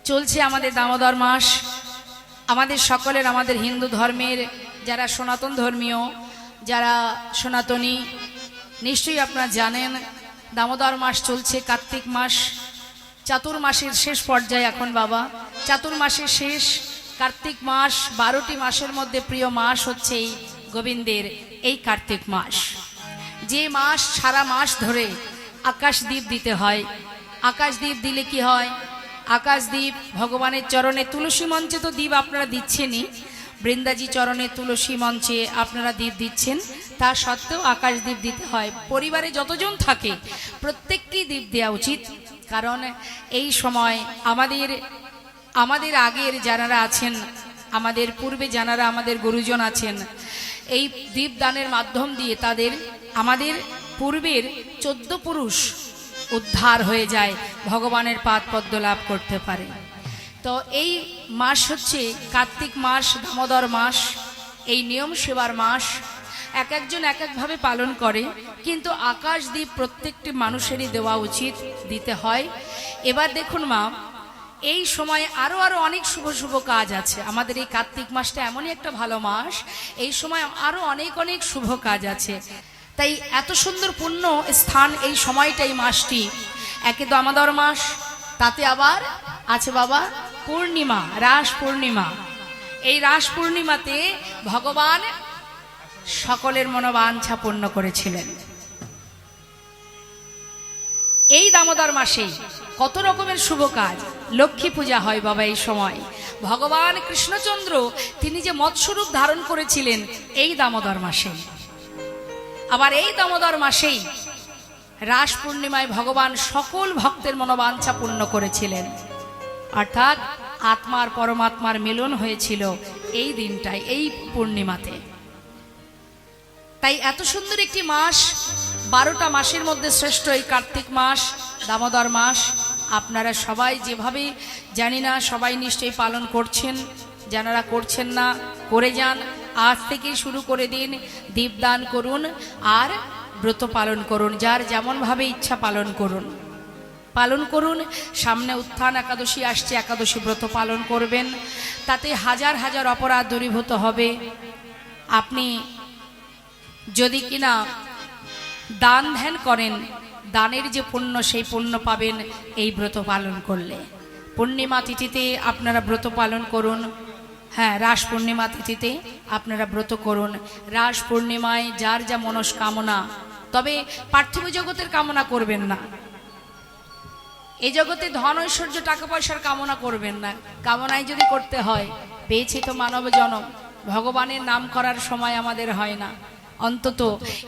চলছে আমাদের দামোদর মাস। আমাদের সকলের, আমাদের হিন্দু ধর্মের যারা সনাতন ধর্মীয়, যারা সনাতনী, নিশ্চয়ই আপনারা জানেন দামোদর মাস চলছে, কার্তিক মাস, চাতুর্মাসের শেষ পর্যায়ে এখন বাবা। চাতুর্মাসের শেষ কার্তিক মাস, 12টি মাসের মধ্যে প্রিয় মাস হচ্ছে এই গোবিন্দের এই কার্তিক মাস। যে মাস সারা মাস ধরে আকাশদ্বীপ দিতে হয়। আকাশদ্বীপ দিলে কি হয়? আকাশদ্বীপ ভগবানের চরণে, তুলসী মঞ্চে তো দ্বীপ আপনারা দিচ্ছেনই, বৃন্দাজি চরণে তুলসী মঞ্চে আপনারা দ্বীপ দিচ্ছেন, তা সত্ত্বেও আকাশদ্বীপ দিতে হয়। পরিবারে যতজন থাকে প্রত্যেককেই দ্বীপ দেওয়া উচিত। কারণ এই সময় আমাদের আগের যারা আছেন, আমাদের পূর্বে যারা আমাদের গুরুজন আছেন, এই দীপদানের মাধ্যম দিয়ে আমাদের পূর্বের 14 পুরুষ উদ্ধার হয়ে যায়, ভগবানের পাদ পদ্ম লাভ করতে পারে। তো এই মাস হচ্ছে কার্তিক মাস, দামোদর মাস, এই নিয়ম সেবার মাস। এক একজন এক একভাবে পালন করে, কিন্তু আকাশদ্বীপ প্রত্যেকটি মানুষেরই দেওয়া উচিত, দিতে হয়। এবার দেখুন মা, এই সময় আরো অনেক শুভ শুভ কাজ আছে। আমাদের এই কার্তিক মাসটা এমনই একটা ভালো মাস, এই সময় আরো অনেক শুভ কাজ আছে। তাই এত সুন্দর পুণ্য স্থান এই সময়টা, এই মাসটি। একে দামোদর মাস, তাতে আবার আছে বাবা পূর্ণিমা, রাস পূর্ণিমা। এই রাস পূর্ণিমাতে ভগবান সকলের মনোবাঞ্ছা পূর্ণ করেছিলেন। এই দামোদর মাসেই কত রকমের শুভ কাজ। লক্ষ্মী পূজা হয় বাবা এই সময়। ভগবান কৃষ্ণচন্দ্র তিনি যে মৎস্যরূপ ধারণ করেছিলেন এই দামোদর মাসে। আবার এই দামোদর মাসেই রাস পূর্ণিমায় ভগবান সকল ভক্তের মনোবাঞ্ছা পূর্ণ করেছিলেন। অর্থাৎ আত্মার পরমাত্মার মিলন হয়েছিল এই দিনটায়, এই পূর্ণিমাতে। তাই এত সুন্দর একটি মাস, 12টা মাসের মধ্যে শ্রেষ্ঠ এই কার্তিক মাস, দামোদর মাস। আপনারা সবাই যেভাবে জানি না, সবাই নিশ্চয়ই পালন করছেন। যারা করছেন না করে যান, আজ থেকেই শুরু করে দিন। দীপদান করুন আর ব্রত পালন করুন, যার যেমনভাবে ইচ্ছা পালন করুন। সামনে উত্থান একাদশী আসছে, একাদশী ব্রত পালন করবেন, তাতে হাজার হাজার অপরাধ দূরীভূত হবে। আপনি যদি কিনা দান ধ্যান করেন, দানের যে পুণ্য, সেই পুণ্য পাবেন এই ব্রত পালন করলে। পূর্ণিমা তিথিতে আপনারা ব্রত পালন করুন। হ্যাঁ, রাস পূর্ণিমা তিথিতে আপনারা ব্রত করুন। রাস পূর্ণিমায় যার যা মনস্কামনা, তবে পার্থিব জগতের কামনা করবেন না। এই জগতে ধন ঐশ্বর্য টাকা পয়সার কামনা করবেন না। কামনাই যদি করতে হয়, পেয়েছি তো মানব জনম, ভগবানের নাম করার সময় আমাদের হয় না। অন্তত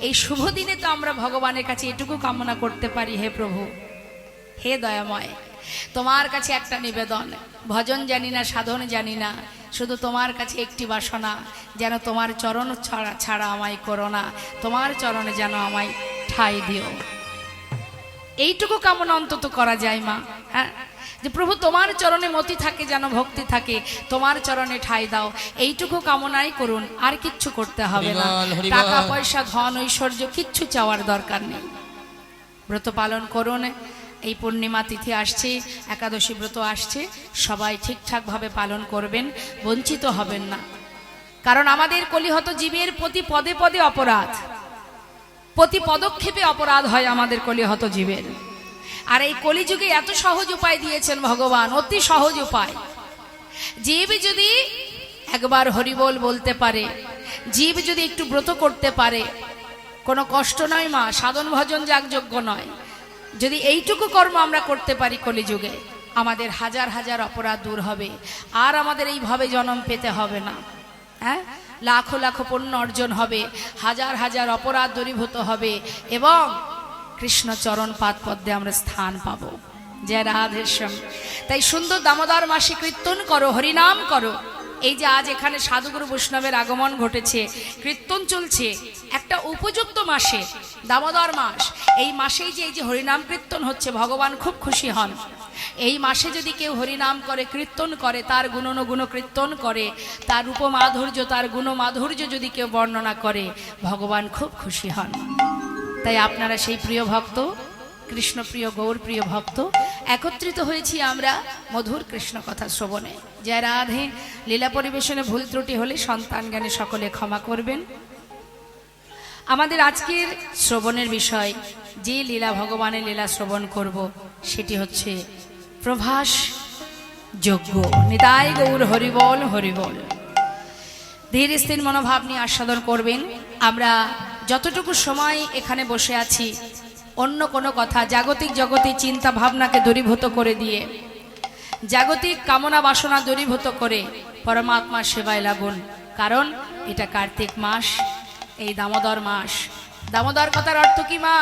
এই শুভ দিনে তো আমরা ভগবানের কাছে এটুকু কামনা করতে পারি, হে প্রভু, হে দয়াময়, তোমার কাছে একটা নিবেদন, ভজন জানি না, সাধন জানি না, শুধু তোমার কাছে একটি বাসনা, যেন তোমার চরণ ছাড়া আমায় করো না, তোমার চরণে যেন আমায় ঠাঁই দিও। এইটুকু কামনা অন্তত করা যায় মা। হ্যাঁ, যে প্রভু তোমার চরণে মতি থাকে, যেন ভক্তি থাকে, তোমার চরণে ঠাঁই দাও, এইটুকু কামনাই করুন, আর কিচ্ছু করতে হবে না। টাকা পয়সা ধন ঐশ্বর্য কিচ্ছু চাওয়ার দরকার নেই। ব্রত পালন করুন। এই পূর্ণিমা তিথি আসছে, একাদশী ব্রত আসছে, সবাই ঠিকঠাকভাবে পালন করবেন, বঞ্চিত হবেন না। কারণ আমাদের কলিহত জীবের প্রতি পদে পদে অপরাধ, প্রতি পদক্ষেপে অপরাধ হয় আমাদের কলিহত জীবের। আর এই কলিযুগে এত সহজ উপায় দিয়েছেন ভগবান, অতি সহজ উপায়। জীব যদি একবার হরিবোল বলতে পারে, জীব যদি একটু ব্রত করতে পারে, কোনো কষ্ট নয় মা, সাধন ভজন যাগযজ্ঞ নয়। যদি এইটুকু কর্ম আমরা করতে পারি কলিযুগে, আমাদের হাজার হাজার অপরাধ দূর হবে, আর আমাদের এইভাবে জন্ম পেতে হবে না। হ্যাঁ, লাখো লাখো পুণ্য অর্জন হবে, হাজার হাজার অপরাধ দূরীভূত হবে, এবং কৃষ্ণ চরণ পাদ পদ্মে আমরা স্থান পাবো। জয় রাধেশ্যাম। তাই সুন্দর দামোদর মাসে কীর্তন করো, হরিনাম করো। এই যে আজ এখানে সাধুগুরু বৈষ্ণবের আগমন ঘটেছে, কীর্তন চলছে, একটা উপযুক্ত মাসে, দামোদর মাস, এই মাসেই যে এই যে হরিনাম কীর্তন হচ্ছে, ভগবান খুব খুশি হন। এই মাসে যদি কেউ হরিনাম করে, কীর্তন করে, তার গুণনুগুণ কীর্তন করে, তার রূপ মাধুর্য, তার গুণ মাধুর্য যদি কেউ বর্ণনা করে, ভগবান খুব খুশি হন। তাই আপনারা সেই প্রিয় ভক্ত কৃষ্ণপ্রিয় গৌরপ্রিয় ভক্ত একত্রিত হয়েছি আমরা মধুর কৃষ্ণ কথা শ্রবণে। জয় রাধে। লীলা পরিবেশনে ভুল ত্রুটি হলে সন্তান জ্ঞানে সকলে ক্ষমা করবেন। আমাদের আজকের শ্রবণের বিষয়, যে লীলা ভগবানের লীলা শ্রবণ করব সেটি হচ্ছে প্রভাস যজ্ঞ। নিতাই গৌর হরিবল হরিবল। ধীর স্থির মনোভাব নিয়ে আস্বাদন করবেন। আমরা যতটুকু সময় এখানে বসে আছি, অন্য কোনো কথা জাগতিক জগতে চিন্তা ভাবনাকে দূরীভূত করে দিয়ে, জাগতিক কামনা বাসনা দূরীভূত করে পরমাত্মার সেবায় লাগুন। কারণ এটা কার্তিক মাস, এই দামোদর মাস। দামোদর কথার অর্থ কি মা?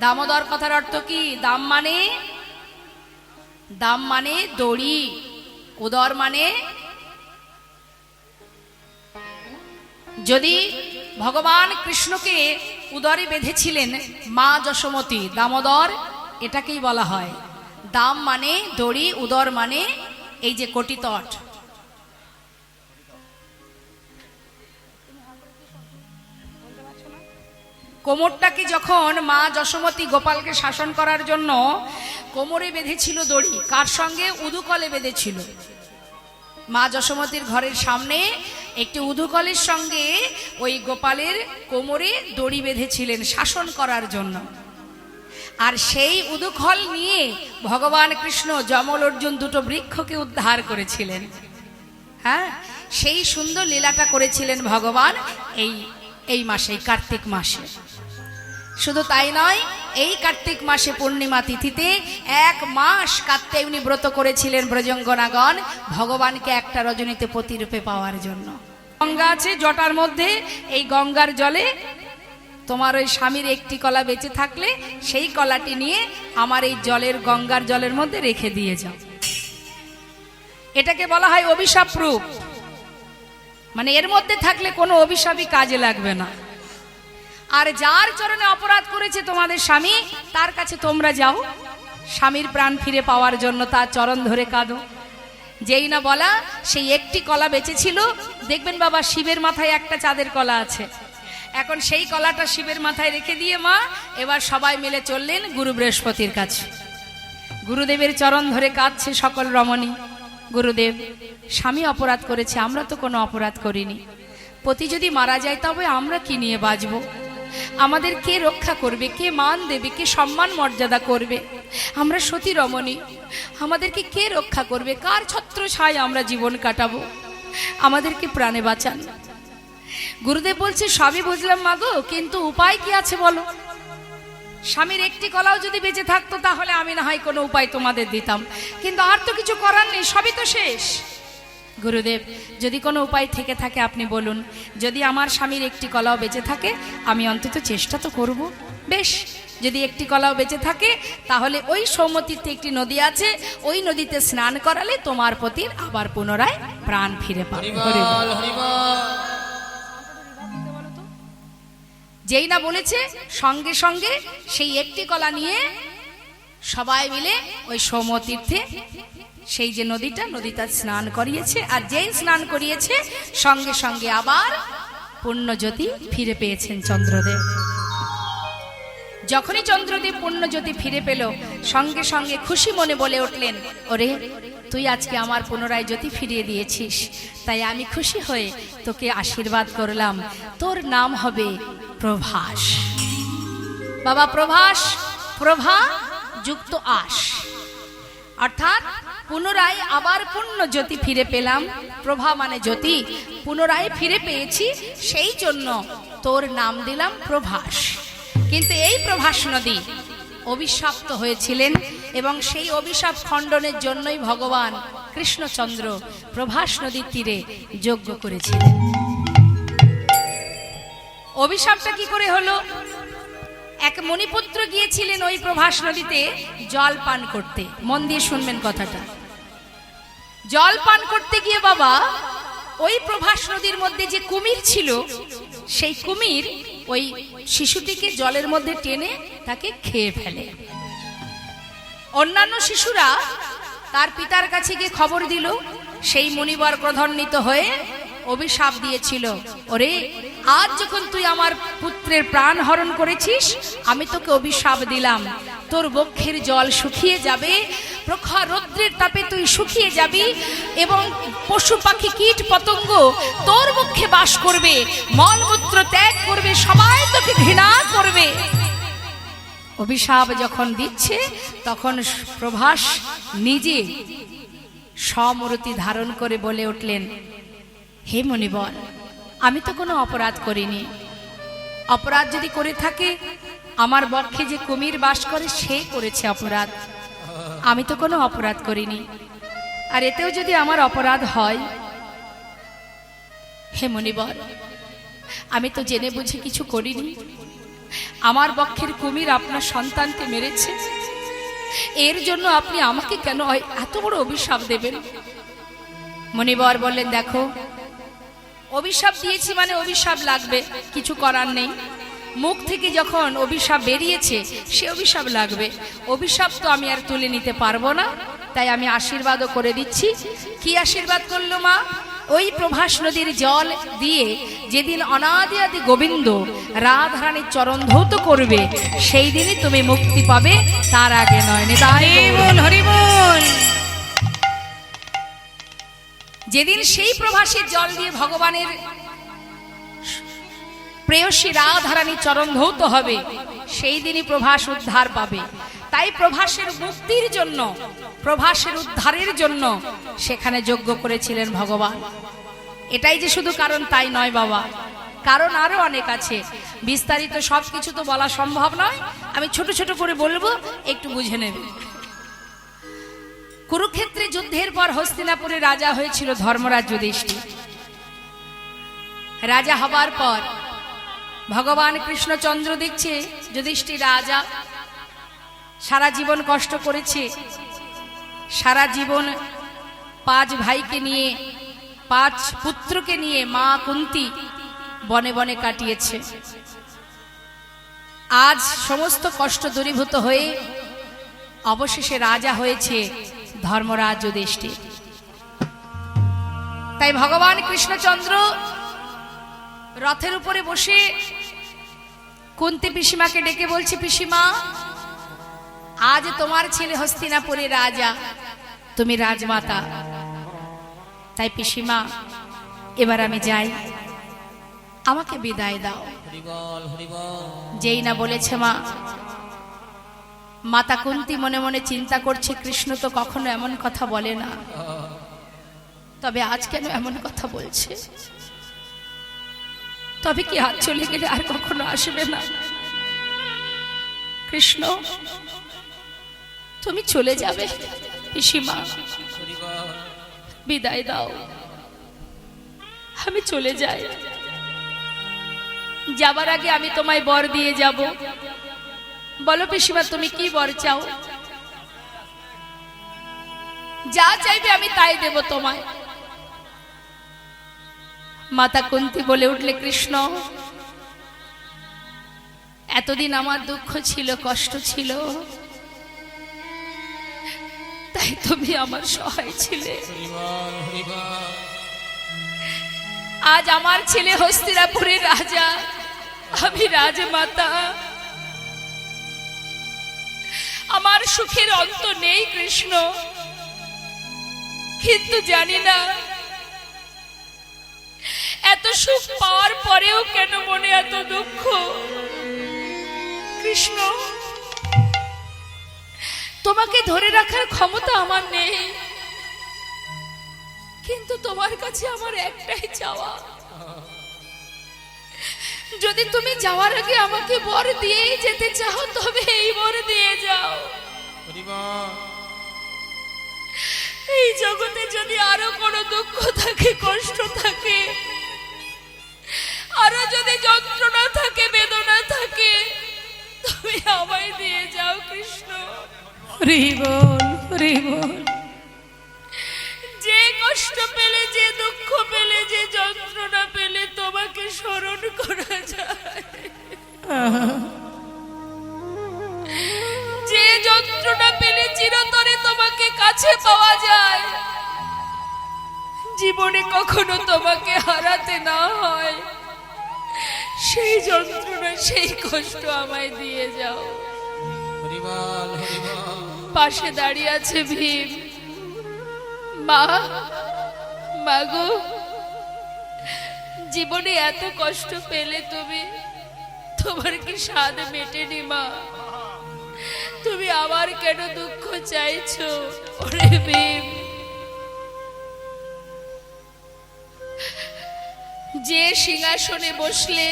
দামোদর কথার অর্থ কি? দাম মানে দড়ি, উদর মানে, যদি ভগবান কৃষ্ণকে উদরে বেঁধেছিলেন মা যশোমতী, দামোদর এটাকেই বলা হয়। দাম মানে দড়ি, উদর মানে এই যে কটিতট। কোমরটাকে যখন মা যশোমতী গোপালকে শাসন করার জন্য কোমরে বেঁধেছিল দড়ি, কার সঙ্গে? উদুকলে বেঁধেছিল। মা যশোমতীর ঘরের সামনে একটি উদুকলের সঙ্গে ওই গোপালের কোমরে দড়ি বেঁধেছিলেন শাসন করার জন্য। আর সেই উদুকল নিয়ে ভগবান কৃষ্ণ যমল অর্জুন দুটো বৃক্ষকে উদ্ধার করেছিলেন। হ্যাঁ, সেই সুন্দর লীলাটা করেছিলেন ভগবান এই মাসে, কার্তিক মাসে। শুধু তাই নয়, এই কার্তিক মাসে পূর্ণিমা তিথিতে 1 মাস কাত্যায়নী ব্রত করেছিলেন ব্রজঙ্গনাগণ ভগবানকে একটা রজনীতে প্রতিরূপে পাওয়ার জন্য। গঙ্গা আছে জটার মধ্যে, এই গঙ্গার জলে তোমার ওই স্বামীর একটি কলা বেঁচে থাকলে সেই কলাটি নিয়ে আমার এই জলের, গঙ্গার জলের মধ্যে রেখে দিয়ে যাও। এটাকে বলা হয় অভিশাপ রূপ। মানে এর মধ্যে থাকলে কোনো অভিশাপই কাজে লাগবে না। আর যার চরণে অপরাধ করেছে তোমাদের স্বামী, তার কাছে তোমরা যাও স্বামীর প্রাণ ফিরে পাওয়ার জন্য, তার চরণ ধরে কাঁদো। যেই না বলা, সেই একটি কলা বেঁচেছিল। দেখবেন বাবা, শিবের মাথায় একটা চাঁদের কলা আছে। এখন সেই কলাটা শিবের মাথায় রেখে দিয়ে মা এবার সবাই মিলে চললেন গুরু বৃহস্পতির কাছে। গুরুদেবের চরণ ধরে কাঁদছে সকল রমণী। গুরুদেব, স্বামী অপরাধ করেছে, আমরা তো কোনো অপরাধ করিনি। পতি যদি মারা যায় তবে আমরা কি নিয়ে বাঁচব? আমাদের কে রক্ষা করবে? কে মান দেবে? কে সম্মান মর্যাদা করবে? আমরা সতী রমণী, আমাদেরকে কে রক্ষা করবে? কার ছত্র ছায় আমরা জীবন কাটাবো? আমাদেরকে প্রাণে বাঁচান। গুরুদেব বলছে, সবই বুঝলাম মাগো, কিন্তু উপায় কি আছে বলো? স্বামীর একটি কলাও যদি বেঁচে থাকতো তাহলে আমি না হয় কোনো উপায় তোমাদের দিতাম, কিন্তু আর তো কিছু করার নেই, সবই তো শেষ। গুরুদেব, যদি কোনো উপায় থেকে থাকে আপনি বলুন। যদি আমার স্বামীর একটি কলাও বেঁচে থাকে আমি অন্তত চেষ্টা তো করব। বেশ, যদি একটি কলাও বেঁচে থাকে তাহলে ওই সৌমতীর্থে একটি নদী আছে, ওই নদীতে স্নান করালে তোমার পতির আবার পুনরায় প্রাণ ফিরে পাবে। যেই না বলেছে, সঙ্গে সঙ্গে সেই একটি কলা নিয়ে সবাই মিলে ওই সৌমতীর্থে, সেই যে নদীটা স্নান করিয়েছে। আর যেই স্নান করিয়েছে সঙ্গে সঙ্গে আবার পুণ্যজ্যোতি ফিরে পেয়েছেন চন্দ্রদেব। যখনই চন্দ্রদেব পুণ্যজ্যোতি ফিরে পেল, সঙ্গে সঙ্গে খুশি মনে বলে উঠলেন, ওরে তুই আজকে আমার পুনরায় জ্যোতি ফিরিয়ে দিয়েছিস, তাই আমি খুশি হয়ে তোকে আশীর্বাদ করলাম, তোর নাম হবে প্রভাস। বাবা, প্রভাস, প্রভা যুক্ত আস, অর্থাৎ পুনরায় আবার পূর্ণ জ্যোতি ফিরে পেলাম। প্রভা মানে জ্যোতি, পুনরায় ফিরে পেয়েছি, সেই জন্য তোর নাম দিলাম প্রভাস। কিন্তু এই প্রভাস নদী অভিশাপ্ত হয়েছিলেন এবং সেই অভিশাপ খণ্ডনের জন্যই ভগবান কৃষ্ণচন্দ্র প্রভাস নদীর তীরে যজ্ঞ করেছিলেন। অভিশাপটা কি করে হলো? এক মণিপুত্র গিয়েছিলেন ওই প্রভাস নদীতে জল পান করতে। মন দিয়ে শুনবেন কথাটা। জল পান করতে গিয়ে বাবা, ওই প্রভাস নদীর মধ্যে যে কুমির ছিল, সেই কুমির ওই শিশুটিকে জলের মধ্যে টেনে তাকে খেয়ে ফেলে। অন্যান্য শিশুরা তার পিতার কাছে গিয়ে খবর দিল। সেই মুনিবর ক্রোধান্বিত হয়ে অভিশাপ দিয়েছিল, ওরে আজ যখন তুই আমার পুত্রের প্রাণ হরণ করেছিস, আমি তোকে অভিশাপ দিলাম, তোর বক্ষের জল শুকিয়ে যাবে, প্রখর রৌদ্রের তাপে তুই শুকিয়ে যাবি, এবং পশু পাখি কীট পতঙ্গ তোর বক্ষে বাস করবে, মলমূত্র ত্যাগ করবে, সবাই তোকে ঘৃণা করবে। অভিশাপ যখন দিচ্ছে তখন প্রভাস নিজে সমূর্তি ধারণ করে বলে উঠলেন, হে মুনিবর, আমি তো কোনো অপরাধ করিনি। অপরাধ যদি করে থাকে, আমার বক্ষে যে কুমির বাস করে সে করেছে অপরাধ, আমি তো কোনো অপরাধ করিনি। আর এতেও যদি আমার অপরাধ হয়, হে মুনিবর, আমি তো জেনে বুঝে কিছু করিনি। আমার বক্ষের কুমির আপনার সন্তানকে মেরেছে, এর জন্য আপনি আমাকে কেন এত বড় অভিশাপ দেবেন? মুনিবর বললেন, দেখো, অভিশাপ দিয়েছি মানে অভিশাপ লাগবে, কিছু করার নেই। মুখ থেকে যখন অভিশাপ বেরিয়েছে সে অভিশাপ লাগবে। অভিশাপ তো আমি আর তুলে নিতে পারবো না, তাই আমি আশীর্বাদও করে দিচ্ছি। কি আশীর্বাদ করলো মা? ওই প্রভাস নদীর জল দিয়ে যেদিন অনাদি আদি গোবিন্দ রাধারানীর চরণ ধৌত করবে, সেই দিনই তুমি মুক্তি পাবে, তার আগে নয়। হরিবল। যেদিন সেই প্রভাসের জল দিয়ে ভগবানের প্রেয়সী রাধারানী চরণ ধৌত হবে, সেই দিনই প্রভাস উদ্ধার পাবে। তাই প্রভাসের মুক্তির জন্য, প্রভাসের উদ্ধারের জন্য সেখানে যজ্ঞ করেছিলেন ভগবান। এটাই যে শুধু কারণ তাই নয় বাবা, কারণ আরো অনেক আছে। বিস্তারিত সবকিছু তো বলা সম্ভব নয়, আমি ছোট ছোট করে বলবো, একটু বুঝে নেবে। কুরুক্ষেত্রে যুদ্ধের পর হস্তিনাপুরে রাজা হয়েছিল ধর্মরাজ যুধিষ্ঠির। রাজা হবার পর ভগবান কৃষ্ণচন্দ্র দেখছে যুধিষ্ঠির রাজা সারা জীবন কষ্ট করেছে, সারা জীবন 5 ভাইকে নিয়ে, 5 পুত্রকে নিয়ে মা কুন্তি বনে বনে কাটিয়েছে। আজ সমস্ত কষ্ট দূরীভূত হয়ে অবশেষে রাজা হয়েছে ধর্মরাজ যুধিষ্ঠির। তাই ভগবান কৃষ্ণচন্দ্র রথের উপরে বসে কুন্তি পিসিমাকে ডেকে বলছে, পিসিমা, আজ তোমার ছেলে হস্তিনাপুরে রাজা, তুমি রাজমাতা। তাই পিসিমা, এবার আমি যাই, আমাকে বিদায় দাও। যেই না বলেছে মা, মাতা কুন্তি মনে মনে চিন্তা করছে, কৃষ্ণ তো কখনো এমন কথা বলে না, তবে আজ কেন এমন কথা বলছে? তবে কি আজ চলে গেলে আর কখনো আসবে না? কৃষ্ণ, তুমি চলে যাবে, পিসিমা বিদায় দাও, আমি চলে যাই। যাবার আগে আমি তোমায় বর দিয়ে যাব। বলো পিসিমা, তুমি কি বর চাও? যা চাইবে আমি তাই দেব তোমায়। মাতা কুন্তি বলে উঠলে, কৃষ্ণ, এতদিন আমার দুঃখ ছিল, কষ্ট ছিল, তাই তুমি আমার সহায় ছিলে। আজ আমার ছেলে হস্তিনাপুরের রাজা, আমি রাজমাতা, আমার সুখের অন্ত নেই কৃষ্ণ, কিন্তু জানি না এত সুখ পাওয়ার পরেও কেন মনে এত দুঃখ। কৃষ্ণ, তোমাকে ধরে রাখার ক্ষমতা আমার নেই, কিন্তু তোমার কাছে আমার একটাই চাওয়া, যদি তুমি যাওয়ার আগে আমাকে বর দিয়েই যেতে চাও, তবে এই বর দিয়ে যাও। এই জগতে যদি আরো কোনো দুঃখ থাকে, কষ্ট থাকে, আরো যদি যন্ত্রণা থাকে, বেদনা থাকে, তুমি আমায় দিয়ে যাও কৃষ্ণ। হরি বল, হরি বল। যে কষ্ট পেলে, যে দুঃখ পেলে, যে যন্ত্রণা পেলে তোমাকে স্মরণ করা যায়, যে যন্ত্রণা পেলে চিরতরে তোমাকে কাছে পাওয়া যায়, জীবনে কখনো তোমাকে হারাতে না হয়, সেই যন্ত্রণা, সেই কষ্ট আমায় দিয়ে যাও। হরিবল হরিবল। পাশে দাঁড়িয়ে আছে ভীম। মা, মাগো, জীবনে এত কষ্ট পেলে তুমি, তোমার কি স্বাদ মেটেনি মা? তুমি আবার কেন দুঃখ চাইছো? ওরে ভীম, যে সিংহাসনে বসলে,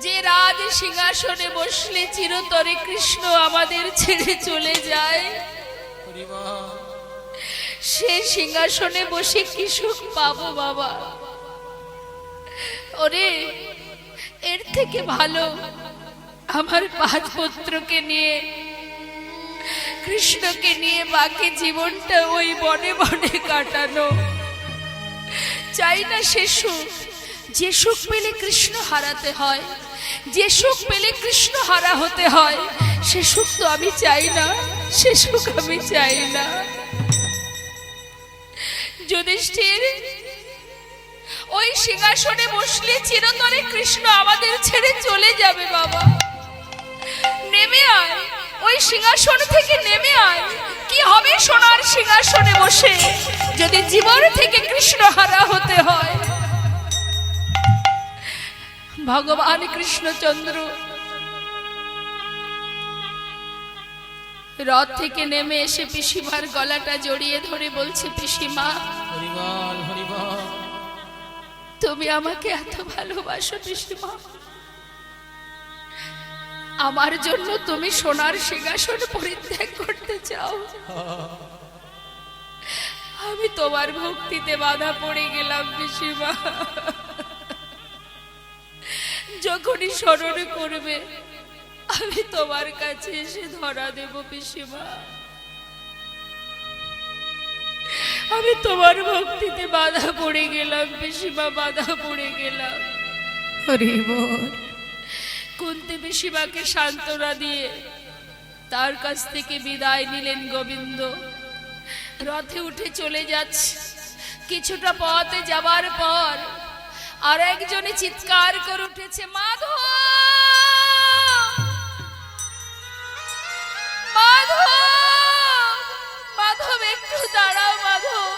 যে রাজ সিংহাসনে বসলে চিরতরে কৃষ্ণ আমাদের ছেড়ে চলে যায়, সে সিংহাসনে বসে কি সুখ পাবো বাবা? ওরে, এর থেকে ভালো আমার 5 পুত্রকে নিয়ে, কৃষ্ণকে নিয়ে বাকি জীবনটা ওই বনে বনে কাটানো। চাই না সে সুখ, যে সুখ পেলে কৃষ্ণ হারাতে হয়, যে সুখ পেলে কৃষ্ণ হারা হতে হয়, সে সুখ তো আমি চাই না, সে সুখ আমি চাই না। যুধিষ্ঠির, ওই সিংহাসনে বসলে চিরতরে কৃষ্ণ আমাদের ছেড়ে চলে যাবে বাবা। নেমে আয়, ওই সিংহাসন থেকে নেমে আয়। কি হবে সোনার সিংহাসনে বসে যদি জীবন থেকে কৃষ্ণ হারা হতে হয়? ভগবান কৃষ্ণচন্দ্র রথ থেকে নেমে এসে পিসিমার গলাটা জড়িয়ে ধরে বলছে, পিসিমা, হরিবল হরিবল। তুমি আমাকে এত ভালোবাসো পিসিমা, আমার জন্য তুমি সোনার সিংহাসন পরিত্যাগ করতে চাও? আমি তোমার ভক্তিতে বাধা পড়ে গেলাম পিসিমা। যখনই স্মরণ করবে আমি তোমার কাছে এসে ধরা দেব পিসিমা। আমি তোমার ভক্তিতে বাধা পড়ে গেলাম পিসিমা, বাধা পড়ে গেলাম। হরি বল। কুন্তি পিসিমাকে সান্ত্বনা দিয়ে তার কাছ থেকে বিদায় নিলেন গোবিন্দ। রথে উঠে চলে যাচ্ছে। কিছুটা পথে যাবার পর আর একজনে চিৎকার করে উঠেছে, মাধব, মাধব, মাধব, একটু দাঁড়াও মাধব,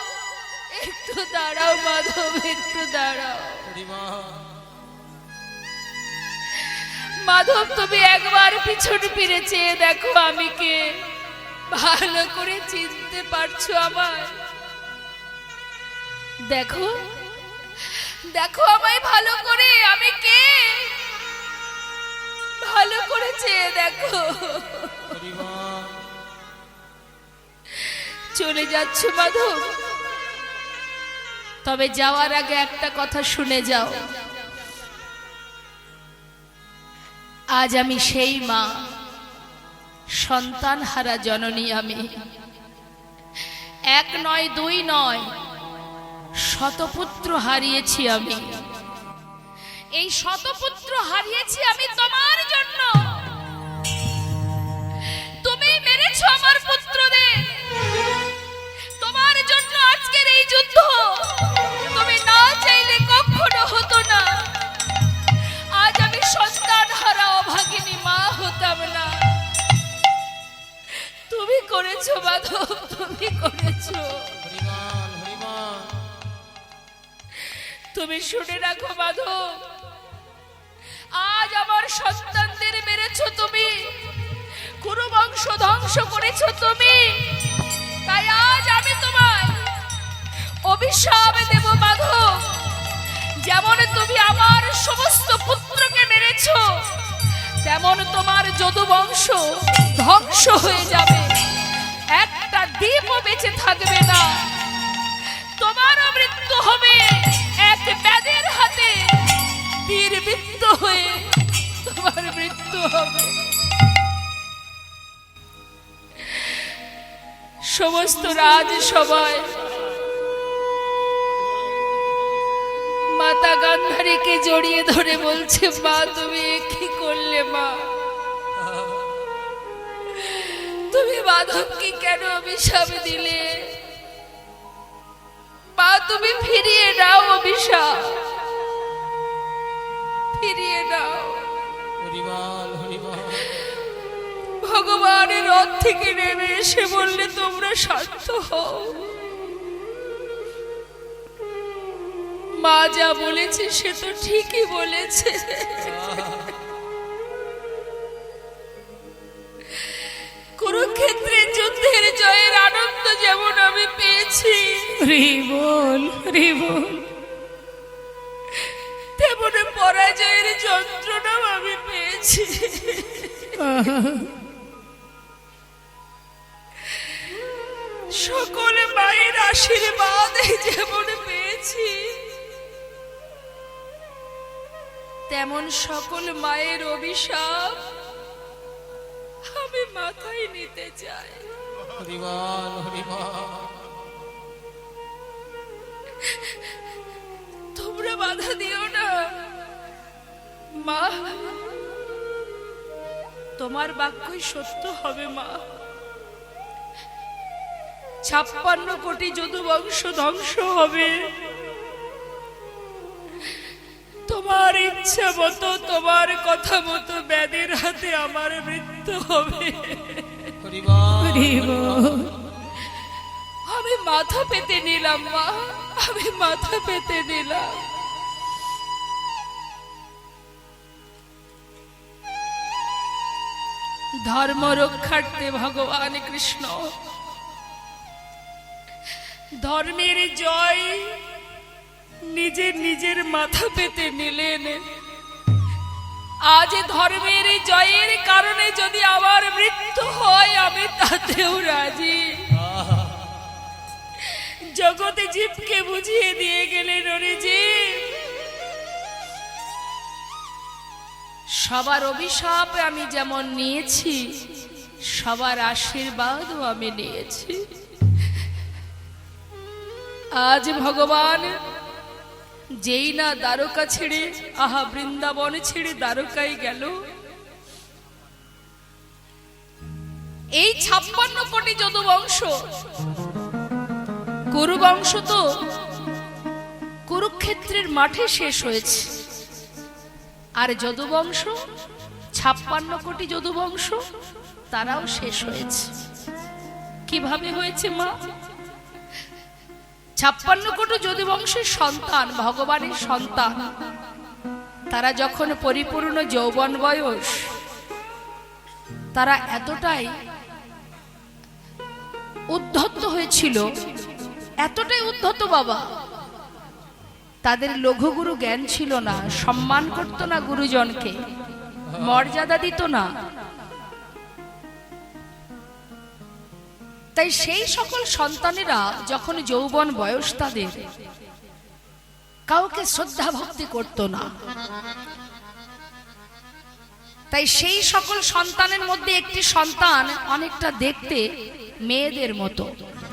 একটু দাঁড়াও মাধব, একটু দাঁড়াও। মাধব, তুমি একবার পিছন ফিরে চেয়ে দেখো আমি কে, ভালো করে চিনতে পারছো আমায়? দেখো, দেখো আমায় ভালো করে, আমি কে, ভালো করে চেয়ে দেখো। চলে যাচ্ছ মাধব? তবে যাওয়ার আগে একটা কথা শুনে যাও। আজ আমি সেই মা, সন্তান হারা জননী আমি। 1 নয় 2 নয়, শতপুত্র হারিয়েছি আমি। এই শতপুত্র হারিয়েছি আমি তোমার জন্য। তুমি মেরেছো আমার পুত্রদের, তোমার জন্য আজকের এই যুদ্ধ। তুমি না চাইলে কখনো হতো না। আজ আমি সন্তান হারা অভাগিনী মা হতাম না। তুমি করেছো মাধব, তুমি করেছো। তুমি শুনে রাখো মাধব, আজ আমার সন্তানদের মেরেছো তুমি, কুরু বংশ ধ্বংস করেছো তুমি। তাই আজ আমি তোমায় অভিশাপ দেব মাধব। যেমন তুমি আমার সমস্ত পুত্রকে মেরেছো, তেমন তোমার যদু বংশ ধ্বংস হয়ে যাবে। একটা দ্বীপও বেঁচে থাকবে না। তোমারও মৃত্যু হবে এক ব্যাধের হাতে, বীরবৃত্ত হয়ে তোমার মৃত্যু হবে। সমস্ত রাজসভায় মাতা গান্ধারীকে জড়িয়ে ধরে বলছে, মা তুমি কি করলে মা? তুমি মাধবকে কেন অভিশাপ দিলে? মা তুমি ফিরিয়ে নাও অভিশাপ। ফিরিয়ে দাও। হরিবল হরিবল ভগবানের রথ থেকে নেমে এসে বললে তোমরা শান্ত হও, মা যা বলেছে সে তো ঠিকই বলেছে। কুরুক্ষেত্রের যুদ্ধের জয়ের আনন্দ যেমন আমি পেয়েছি, হরিবল হরিবল, তেমন পরাজয়ের যন্ত্রণাও আমি পেয়েছি। সকল মায়ের আশীর্বাদ যেমন পেয়েছি, তেমন সকল মায়ের অভিশাপ আমি মাথায় নিতে চাই। হরিবল হরিবল তোমরা বাধা দিও না মা, তোমার বাক্যই সত্য হবে মা। 56 কোটি যদু বংশ ধ্বংস হবে, তোমার ইচ্ছা মতো তোমার কথা মতো ব্যাধের হাতে আমার মৃত্যু হবে। হরিবল হরিবল, আমি মাথা পেতে নিলাম মা, আমি মাথা পেতে নিলাম। ধর্ম রক্ষার্থে ভগবান কৃষ্ণ ধর্মের জয় নিজের নিজের মাথা পেতে নিলেন। আজ ধর্মের জয়ের কারণে যদি আমার মৃত্যু হয় আমি তাতেও রাজি। জগতে জীবকে বুঝিয়ে দিয়ে গেলেন, ওরে জীব, সবার অভিশাপ আমি যেমন নিয়েছি, সবার আশীর্বাদও আমি নিয়েছি। আজ ভগবান যেই না দ্বারকা ছেড়ে, আহা বৃন্দাবন ছেড়ে দ্বারকায় গেল, এই 56 কোটি যদু বংশ, কুরু বংশ তো কুরুক্ষেত্রের মাঠে শেষ হয়েছে, আর যদু বংশ 56 কোটি যদু বংশ তারাও শেষ হয়েছে। কিভাবে হয়েছে মা? 56 কোটি যদু বংশের সন্তান, ভগবানের সন্তান, তারা যখন পরিপূর্ণ যৌবন বয়স, তারা এতটাই উদ্ধত হয়েছিল, এতটাই উদ্ধত বাবা, তাদের লঘুগুরু জ্ঞান ছিল না, সম্মান করত না গুরুজনকে, মর্যাদা দিত না। তাই সেই সকল সন্তানেরা যখন যৌবন বয়স, তাদের কাউকে শ্রদ্ধা ভক্তি করত না। তাই সেই সকল সন্তানের মধ্যে একটি সন্তান অনেকটা দেখতে মেয়েদের মতো,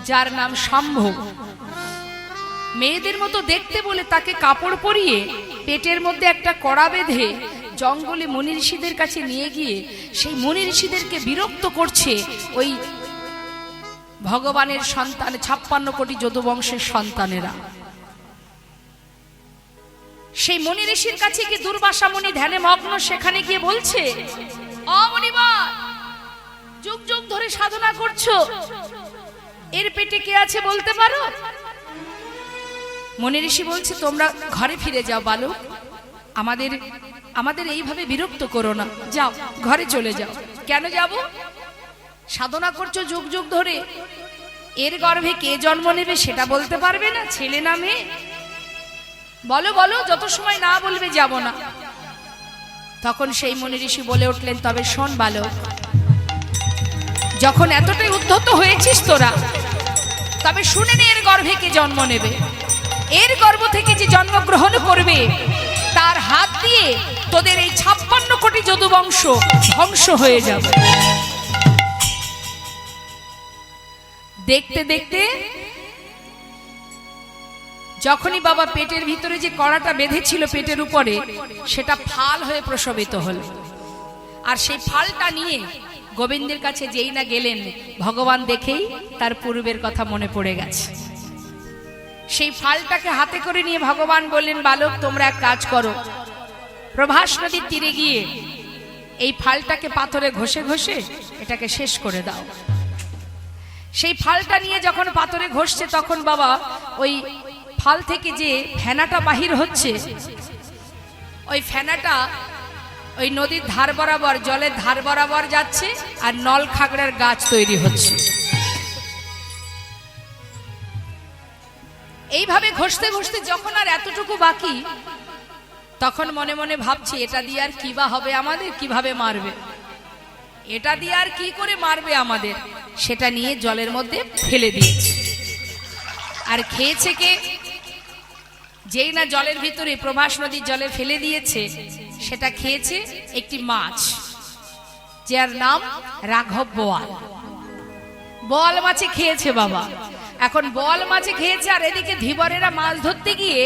যার নাম শম্ভু। মেয়েদের মতো দেখতে বলে তাকে কাপড় পরিয়ে পেটের মধ্যে একটা কড়া বেঁধে জঙ্গলে মুনি ঋষিদের কাছে নিয়ে গিয়ে সেই মুনি ঋষিদেরকে বিরক্ত করছে ওই ভগবানের সন্তান, 56 কোটি যদু বংশের সন্তানেরা। সেই মুনি ঋষির কাছে গিয়ে দুর্বাসা মুনি ধ্যানে মগ্ন, সেখানে গিয়ে বলছে, অমনিবার যুগ যুগ ধরে সাধনা করছো, এর পেটে কে আছে বলতে পারো? মুনি ঋষি বলছে, তোমরা ঘরে ফিরে যাও বালক, আমাদের এইভাবে বিরক্ত করো না, যাও ঘরে চলে যাও। কেন যাব? সাধনা করছো যুগ যুগ ধরে, এর গর্ভে কে জন্ম নেবে সেটা বলতে পারবে না, ছেলে না মেয়ে? বলো বলো, যত সময় না বলবে যাব না। তখন সেই মুনি ঋষি বলে উঠলেন, তবে শোন বালক, যখন এতটাই উদ্ধত হয়েছিস তোরা, তবে শুনে নে এর গর্ভে কে জন্ম নেবে। এর গর্ভ থেকে যে জন্মগ্রহণ করবে তার হাত দিয়ে তোদের এই 56 কোটি যদু বংশ ধ্বংস হয়ে যাবে। দেখতে দেখতে যখনই বাবা পেটের ভিতরে যে কড়াটা বেঁধেছিল পেটের উপরে, সেটা ফাল হয়ে প্রসবিত হল। আর সেই ফালটা নিয়ে গোবিন্দের কাছে যেই না গেলেন, ভগবান দেখেই তার পূর্বের কথা মনে পড়ে গেছে। সেই ফালটাকে হাতে করে নিয়ে ভগবান বললেন, বালক তোমরা এক কাজ করো, প্রভাস নদীর তীরে গিয়ে এই ফালটাকে পাথরে ঘষে ঘষে এটাকে শেষ করে দাও। সেই ফালটা নিয়ে যখন পাথরে ঘষছে তখন বাবা ওই ফাল থেকে যে ফেনাটা বাহির হচ্ছে, ওই ফেনাটা ওই নদীর ধার বরাবর, জলের ধার বরাবর যাচ্ছে আর নল খাগড়ার গাছ তৈরি হচ্ছে। এইভাবে ঘষতে ঘষতে যখন আর এতটুকু বাকি, তখন মনে মনে ভাবছি এটা দিয়ে আর কি বা হবে আমাদের, কিভাবে মারবে, এটা দিয়ে আর কি করে মারবে আমাদের। সেটা নিয়ে জলের মধ্যে ফেলে দিয়েছে। আর খেয়েছে কে? যেই না জলের ভিতরে প্রভাস নদীর জলে ফেলে দিয়েছে, সেটা খেয়েছে একটি মাছ, যার নাম রাঘব বোয়াল। বোয়াল মাছে খেয়েছে বাবা। এখন বোয়াল মাছে খেয়েছে, আর এদিকে ধীবরেরা মাছ ধরতে গিয়ে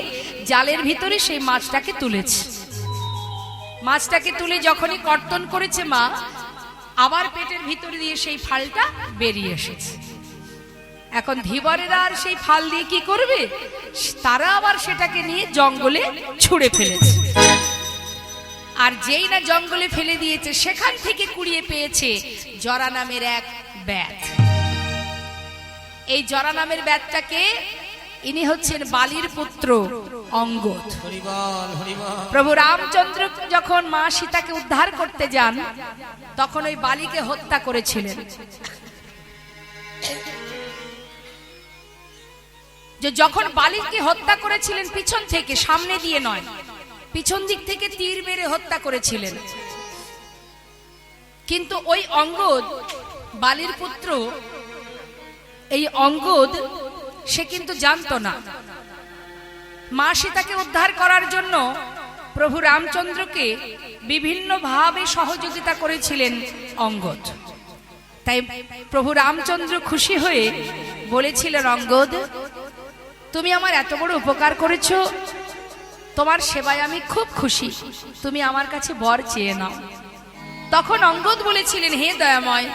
জালের ভিতরে সেই মাছটাকে তুলেছে। মাছটাকে তুলে যখনই কর্তন করেছে মা, আবার পেটের ভিতরে দিয়ে সেই ফালটা বেরিয়ে এসেছে। এখন ধীবরেরা আর সেই ফাল দিয়ে কি করবে? তারা আবার সেটাকে নিয়ে জঙ্গলে ছুঁড়ে ফেলেছে। আর যেই না জঙ্গলে ফেলে দিয়েছে, সেখান থেকে কুড়িয়ে পেয়েছে জরা নামের এক ব্যাত। এই জরা নামের ব্যাতটাকে, ইনি হচ্ছেন বালির পুত্র অঙ্গদ। প্রভু রামচন্দ্র যখন মা সীতাকে উদ্ধার করতে যান, তখন ওই বালিকে হত্যা করেছিলেন। যে যখন বালিকে হত্যা করেছিলেন পিছন থেকে, সামনে দিয়ে নয়, পিছন দিক থেকে তীর মেরে হত্যা করেছিলেন। কিন্তু ওই অঙ্গদ, বালির পুত্র, এই অঙ্গদ সে কিন্তু জানতো না। মা সীতাকে উদ্ধার করার জন্য প্রভু রামচন্দ্রকে বিভিন্নভাবে সহযোগিতা করেছিলেন অঙ্গদ। তাই প্রভু রামচন্দ্র খুশি হয়ে বলেছিলেন, অঙ্গদ, তুমি আমার এত বড় উপকার করেছো, তোমার সেবায় আমি খুব খুশি, তুমি আমার কাছে বর চেয়ে নাও। তখন অঙ্গদ বলেছিলেন, হে দয়াময়,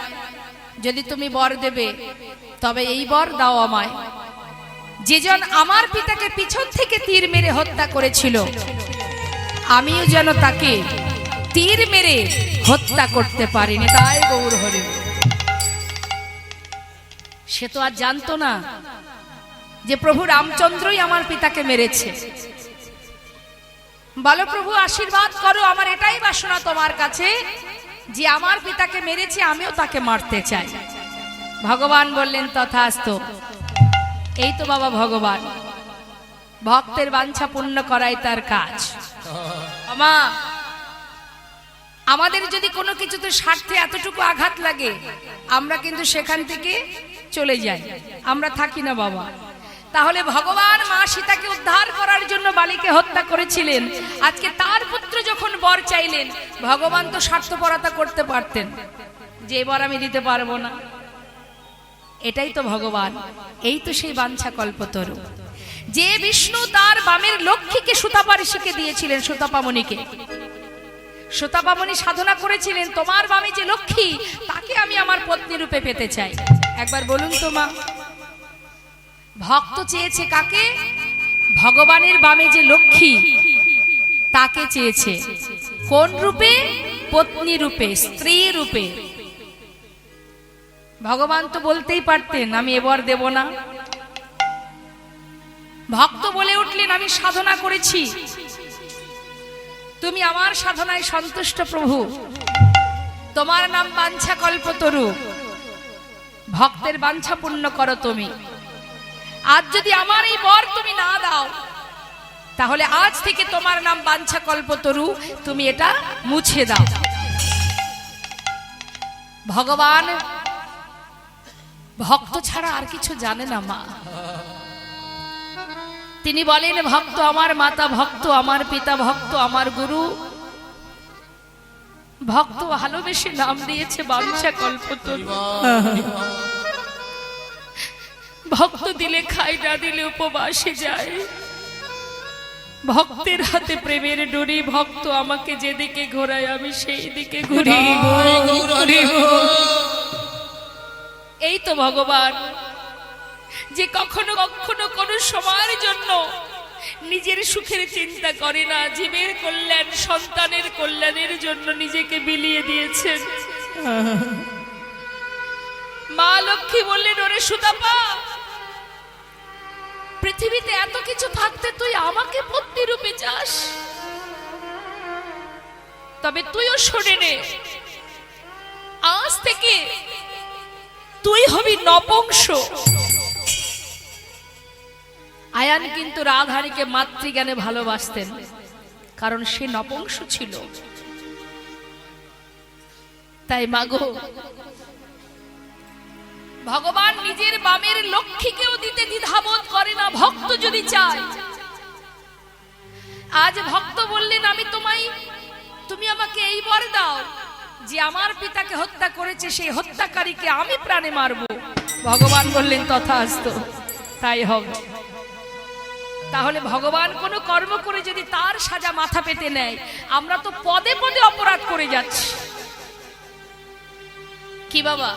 যদি তুমি বর দেবে তবে এই বর দাও আমায়, যেজন আমার পিতাকে পিছন থেকে তীর মেরে হত্যা করেছিল, আমিও যেন তাকে তীর মেরে হত্যা করতে পারিনি। তাই গৌর হরি। সে তো আর জানতো না যে প্রভু রামচন্দ্রই আমার পিতাকে মেরেছে। বলো প্রভু, আশীর্বাদ করো, আমার এটাই বাসনা তোমার কাছে যে আমার পিতাকে মেরেছে, আমিও তাকে মারতে চাই। ভগবান বললেন, তথাস্তু। এই তো বাবা ভগবান, ভক্তের বাঞ্ছা পূর্ণ করাই তার কাজ। আমা, আমাদের যদি কোনো কিছুতে স্বার্থে এতটুকু আঘাত লাগে, আমরা কিন্তু সেখান থেকে চলে যাই, আমরা থাকি না বাবা। তাহলে ভগবান মা সীতাকে উদ্ধার করার জন্য বালিকে হত্যা করেছিলেন। আজকে তার পুত্র যখন বর চাইলেন, ভগবান তো স্বার্থপরতা করতে পারতেন যে বর আমি দিতে পারবো না। এটাই তো ভগবান, এই তো সেই বাঞ্ছা কল্পতরু। যে বিষ্ণু তার বামের লক্ষ্মীকে সুতাপারিষীকে দিয়েছিলেন, সুতাপামণিকে। সুতাপামণি সাধনা করেছিলেন, তোমার বামে যে লক্ষ্মী, তাকে আমি আমার পত্নী রূপে পেতে চাই। একবার বলুন তো মা, ভক্ত চেয়েছে কাকে? ভগবানের বামে যে লক্ষ্মী, তাকে চেয়েছে। কোন রূপে? পত্নী রূপে, স্ত্রী রূপে। ভগবান তো বলতেই পারতেন, আমি এবার দেব না। ভক্ত বলে উঠলেন, আমি সাধনা করেছি, তুমি আমার সাধনায় সন্তুষ্ট প্রভু, তোমার নাম বাঞ্ছা কল্পতরু, ভক্তের বাঞ্ছা পূর্ণ করো তুমি। আজ যদি আমার এই বর তুমি না দাও, তাহলে আজ থেকে তোমার নাম বাঞ্ছা কল্পতরু, তুমি এটা মুছে দাও। ভগবান ভক্ত ছাড়া আর কিছু জানে না মা। তিনি বলেন, ভক্ত আমার মাতা, ভক্ত আমার পিতা, ভক্ত আমার গুরু। ভক্ত ভালোবেসে নাম দিয়েছে বাঞ্ছা কল্পতরু। ভক্ত দিলে খায়, না দিলে উপবাসে যায়। ভক্তের হাতে প্রেমের ডোরি, ভক্ত আমাকে যেদিকে ঘোরায় আমি সেই দিকে ঘুরি। এই তো ভগবান, যে কখনো কখনো কোনো সময়ের জন্য নিজের সুখের চিন্তা করে না, জীবের কল্যাণ, সন্তানের কল্যাণের জন্য নিজেকে বিলিয়ে দিয়েছেন। মা লক্ষ্মী বললেন, ওরে সুদামা, পৃথিবীতে এত কিছু থাকতে তুই আমাকে পত্নী রূপে চাস? তবে তুইও শুনে নে, আজ থেকে তুই হবি নপুংস। আয়ান কিন্তু রাধারীকে মাতৃজ্ঞানে ভালোবাসতেন, কারণ সে নপুংস ছিল। তাই মাগো, ভগবান নিজের বামের লক্ষ্মীকেও দিতে দ্বিধাবোধ করে না, ভক্ত যদি চায়। আজ ভক্ত বললেন, তুমি আমাকে এই বর দাও যে আমার পিতাকে হত্যা করেছে সেই হত্যাকারীকে আমি প্রাণে মারব। ভগবান বললেন, তথাস্তু, তাই হবে। তাহলে ভগবান কোনো কর্ম করে যদি তার সাজা মাথা পেতে নেয়, আমরা তো পদে পদে অপরাধ করে যাচ্ছি। কি বাবা,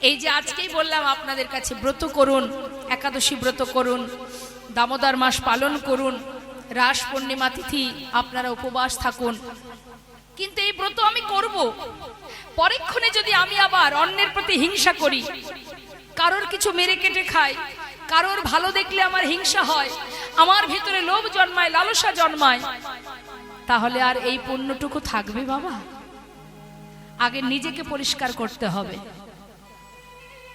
এই যে আজকেই বললাম আপনাদের কাছে, ব্রত করুন, একাদশী ব্রত করুন, দামোদর মাস পালন করুন, রাস পূর্ণিমা তিথি আপনারা উপবাস থাকুন। কিন্তু এই ব্রত আমি করব, পরক্ষণে যদি আমি আবার অন্যের প্রতি হিংসা করি, কারোর কিছু মেরে কেটে খাই, কারোর ভালো দেখলে আমার হিংসা হয়, আমার ভিতরে লোভ জন্মায়, লালসা জন্মায়, তাহলে আর এই পুণ্যটুকু থাকবে বাবা? আগে নিজেকে পরিষ্কার করতে হবে।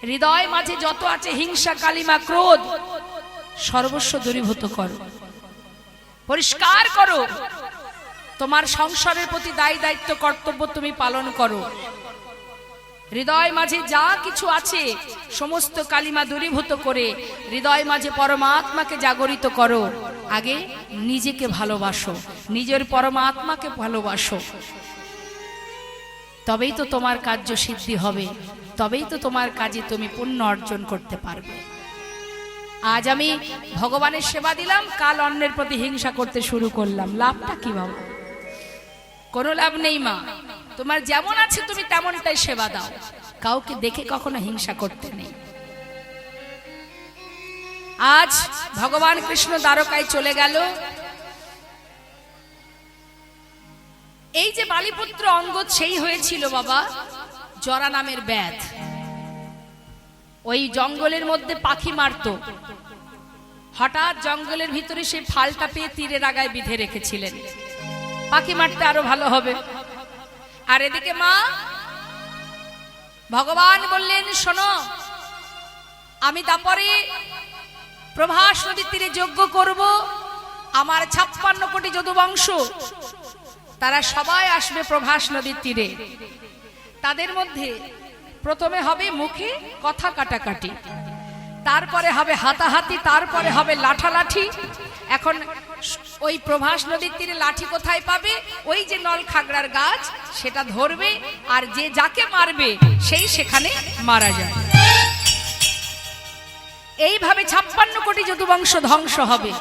হৃদয় মাঝে যত আছে হিংসা, কালিমা, ক্রোধ, সর্বস্ব দূরীভূত করো, পরিষ্কার করো। তোমার সংসারের প্রতি দায়ী দায়িত্ব কর্তব্য তুমি পালন করো। হৃদয় মাঝে যা কিছু আছে সমস্ত কালিমা দূরীভূত করে হৃদয় মাঝে পরমাত্মাকে জাগরিত করো। আগে নিজেকে ভালোবাসো, নিজের পরমাত্মাকে ভালোবাসো, তবেই তো তোমার কার্য সিদ্ধি হবে, তবেই তো তোমার কাজে তুমি পুণ্য অর্জন করতে পারবে। আজ আমি ভগবানের সেবা দিলাম, কাল অন্যের প্রতি হিংসা করতে শুরু করলাম, লাভটা কি বাবা? কোনো লাভ নেই মা। তোমার যেমন আছে তুমি তেমনটাই সেবা দাও, কাউকে দেখে কখনো হিংসা করতে নেই। আজ ভগবান কৃষ্ণ দ্বারকায় চলে গেল। এই যে বালিপুত্র অঙ্গদ, সেই হয়েছিল বাবা জরা নামের ব্যাধ। ওই জঙ্গলের মধ্যে পাখি মারত, হঠাৎ জঙ্গলের ভিতরে সেই ফালটা পেয়ে তীরের আগায় বিধে রেখেছিলেন, পাখি মারতে আরো ভালো হবে। আর এদিকে মা ভগবান বললেন, শোনো, আমি তারপরে প্রভাস নদীর তীরে যজ্ঞ করব, আমার 56 কোটি যদুবংশ তারা সবাই আসবে প্রভাস নদীর তীরে। তাদের মধ্যে প্রথমে হবে মুখে কথা কাটাকাটি, তারপরে হবে হাতাহাতি, তারপরে হবে লাঠালাঠি। এখন ওই প্রভাস নদীর তীরে লাঠি কোথায় পাবে? ওই যে নল খাগড়ার গাছ, সেটা ধরবে, আর যে যাকে মারবে সেই সেখানে মারা যাবে। এইভাবে 56 কোটি যদুবংশ ধ্বংস হবে।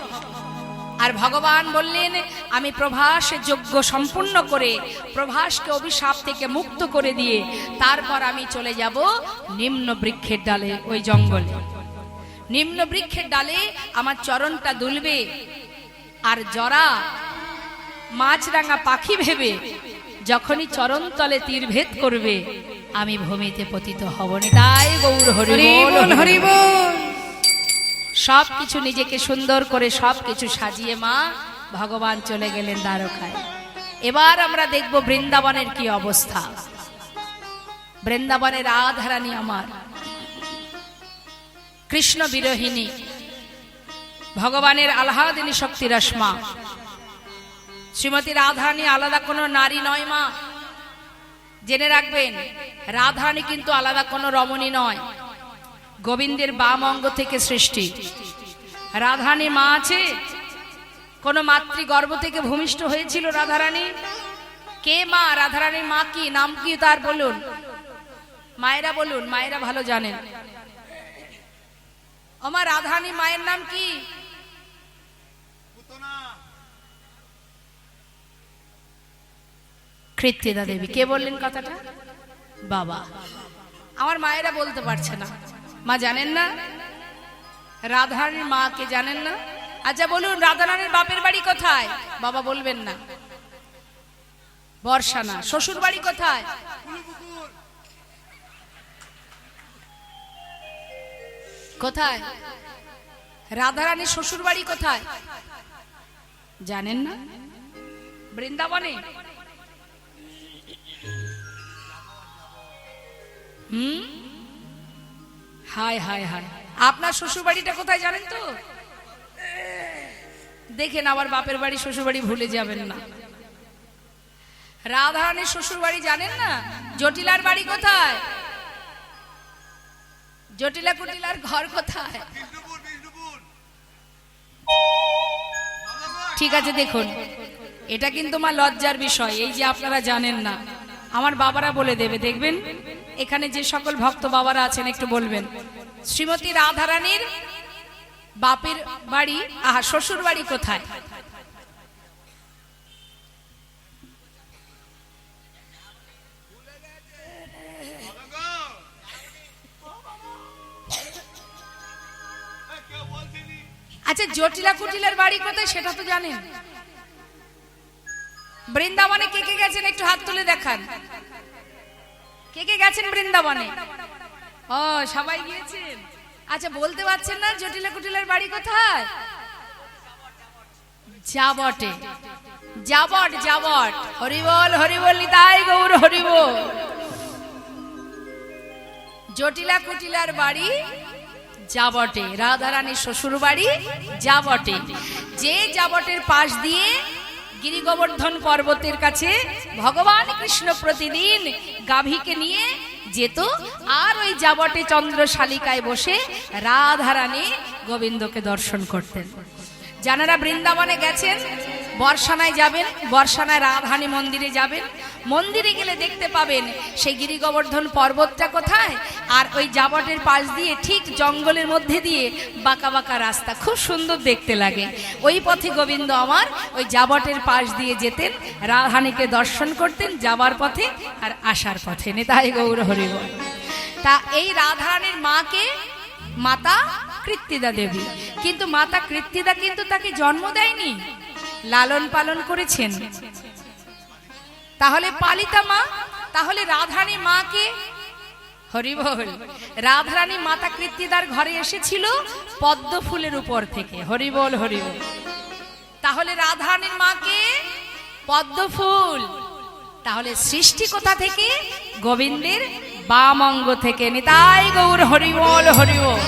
আর ভগবান বললেন, আমি প্রভাস যজ্ঞ সম্পূর্ণ করে প্রভাসকে অভিশাপ থেকে মুক্ত করে দিয়ে তারপর আমি চলে যাব নিম্ন বৃক্ষের ডালে, ওই জঙ্গলে। নিম্ন বৃক্ষের ডালে আমার চরণটা দুলবে, আর জরা মাছরাঙা পাখি ভেবে যখনই চরণ তলে তীর ভেদ করবে, আমি ভূমিতে পতিত হব। তাই গৌর হরি বল, হরি বল। সবকিছু নিজেকে সুন্দর করে সবকিছু সাজিয়ে মা ভগবান চলে গেলেন দ্বারকায়। এবার আমরা দেখব বৃন্দাবনের কি অবস্থা। বৃন্দাবনের রাধারানী আমার কৃষ্ণ বিরোহিনী, ভগবানের আহ্লাদিনী শক্তি রশ্মা। শ্রীমতী রাধারানী আলাদা কোনো নারী নয় মা, জেনে রাখবেন। রাধারানী কিন্তু আলাদা কোনো রমণী নয়, গোবিন্দের বাম অঙ্গ থেকে সৃষ্টি। রাধারানী মা আছে, কোন মাতৃ গর্ভ থেকে ভূমিষ্ঠ হয়েছিল রাধারানী? কে মা? রাধারানীর মা কি, নাম কি তার বলুন, মায়েরা বলুন, মায়েরা ভালো জানেন। আমার রাধারানী মায়ের নাম কি? কৃত্তিদা দেবী। কে বললেন কথাটা? বাবা। আমার মায়েরা বলতে পারছে না। মা জানেন না? রাধারানীর মা কে জানেন না? আচ্ছা বলুন, রাধারানীর বাপের বাড়ি কোথায়? বাবা বলবেন না। বর্ষানা। শ্বশুর বাড়ি কোথায়? কোথায়? রাধারানীর শ্বশুর বাড়ি কোথায় জানেন না? বৃন্দাবনে। হায় হায় হায়, আপনার শ্বশুর বাড়িটা কোথায় জানেন তো? দেখেন আবার বাপের বাড়ি শ্বশুর বাড়ি ভুলে যাবেন না। রাধারানীর শ্বশুর বাড়ি জানেন না? জটিলার বাড়ি কোথায়? জটিলা কুটিলার ঘর কোথায়? ঠিক আছে, দেখুন এটা কিন্তু মা লজ্জার বিষয়, এই যে আপনারা জানেন না, আমার বাবারা বলে দেবে। দেখবেন এখানে যে সকল ভক্ত বাবারা আছেন একটু বলবেন, শ্রীমতী রাধারানীর বাপের বাড়ি শ্বশুর বাড়ি কোথায়? আচ্ছা জটিলা কুটিলার বাড়ি কোথায় সেটা তো জানেন? বৃন্দাবনে কে কে গেছেন একটু হাত তুলে দেখান। কে কে গেছেন বৃন্দাবনে? ও সবাই গিয়েছেন। আচ্ছা বলতে পারছেন না জটিলা কুটিলার বাড়ি কোথায়? যাবটে। যাবট যাবট। হরিবল হরিবল নিতাই গৌর হরিবল। জটিলা কুটিলার বাড়ি যাবটে, রাধারানীর শ্বশুর বাড়ি যাবটে। যে যাবটের পাশ দিয়ে গিরি গোবর্ধন পর্বতের কাছে ভগবান কৃষ্ণ প্রতিদিন গাভীকে নিয়ে যেত, আর ওই যাবটে চন্দ্রশালিকায় বসে রাধারানী গোবিন্দকে দর্শন করতেন। যারা বৃন্দাবনে গেছেন বর্ষানায় যাবেন, বর্ষানায় রাধারানী মন্দিরে যাবেন। মন্দিরে গেলে দেখতে পাবেন সেই গিরি গোবর্ধন পর্বতটা কোথায়, আর ওই যাবটের পাশ দিয়ে ঠিক জঙ্গলের মধ্যে দিয়ে বাঁকা বাঁকা রাস্তা, খুব সুন্দর দেখতে লাগে। ওই পথে গোবিন্দ আমার ওই যাবটের পাশ দিয়ে যেতেন, রাধারানীকে দর্শন করতেন যাবার পথে আর আসার পথে। নিতাই গৌর হরিবল। তা এই রাধারানীর মাকে মাতা কৃত্তিদা দেবী, কিন্তু মাতা কৃত্তিদা কিন্তু তাকে জন্ম দেয়নি, লালন পালন করেছেন। তাহলে পালিতা মা, তাহলে রাধারানী মাকে হরিবল। রাধারানী মাতা কৃত্তিদার ঘরে এসেছিল পদ্ম ফুলের উপর থেকে। হরিবল হরিবল। তাহলে রাধারানীর মাকে পদ্ম ফুল, তাহলে সৃষ্টি কোথা থেকে? গোবিন্দের বাম অঙ্গ থেকে। নিতাই গৌর হরিবল হরিবল।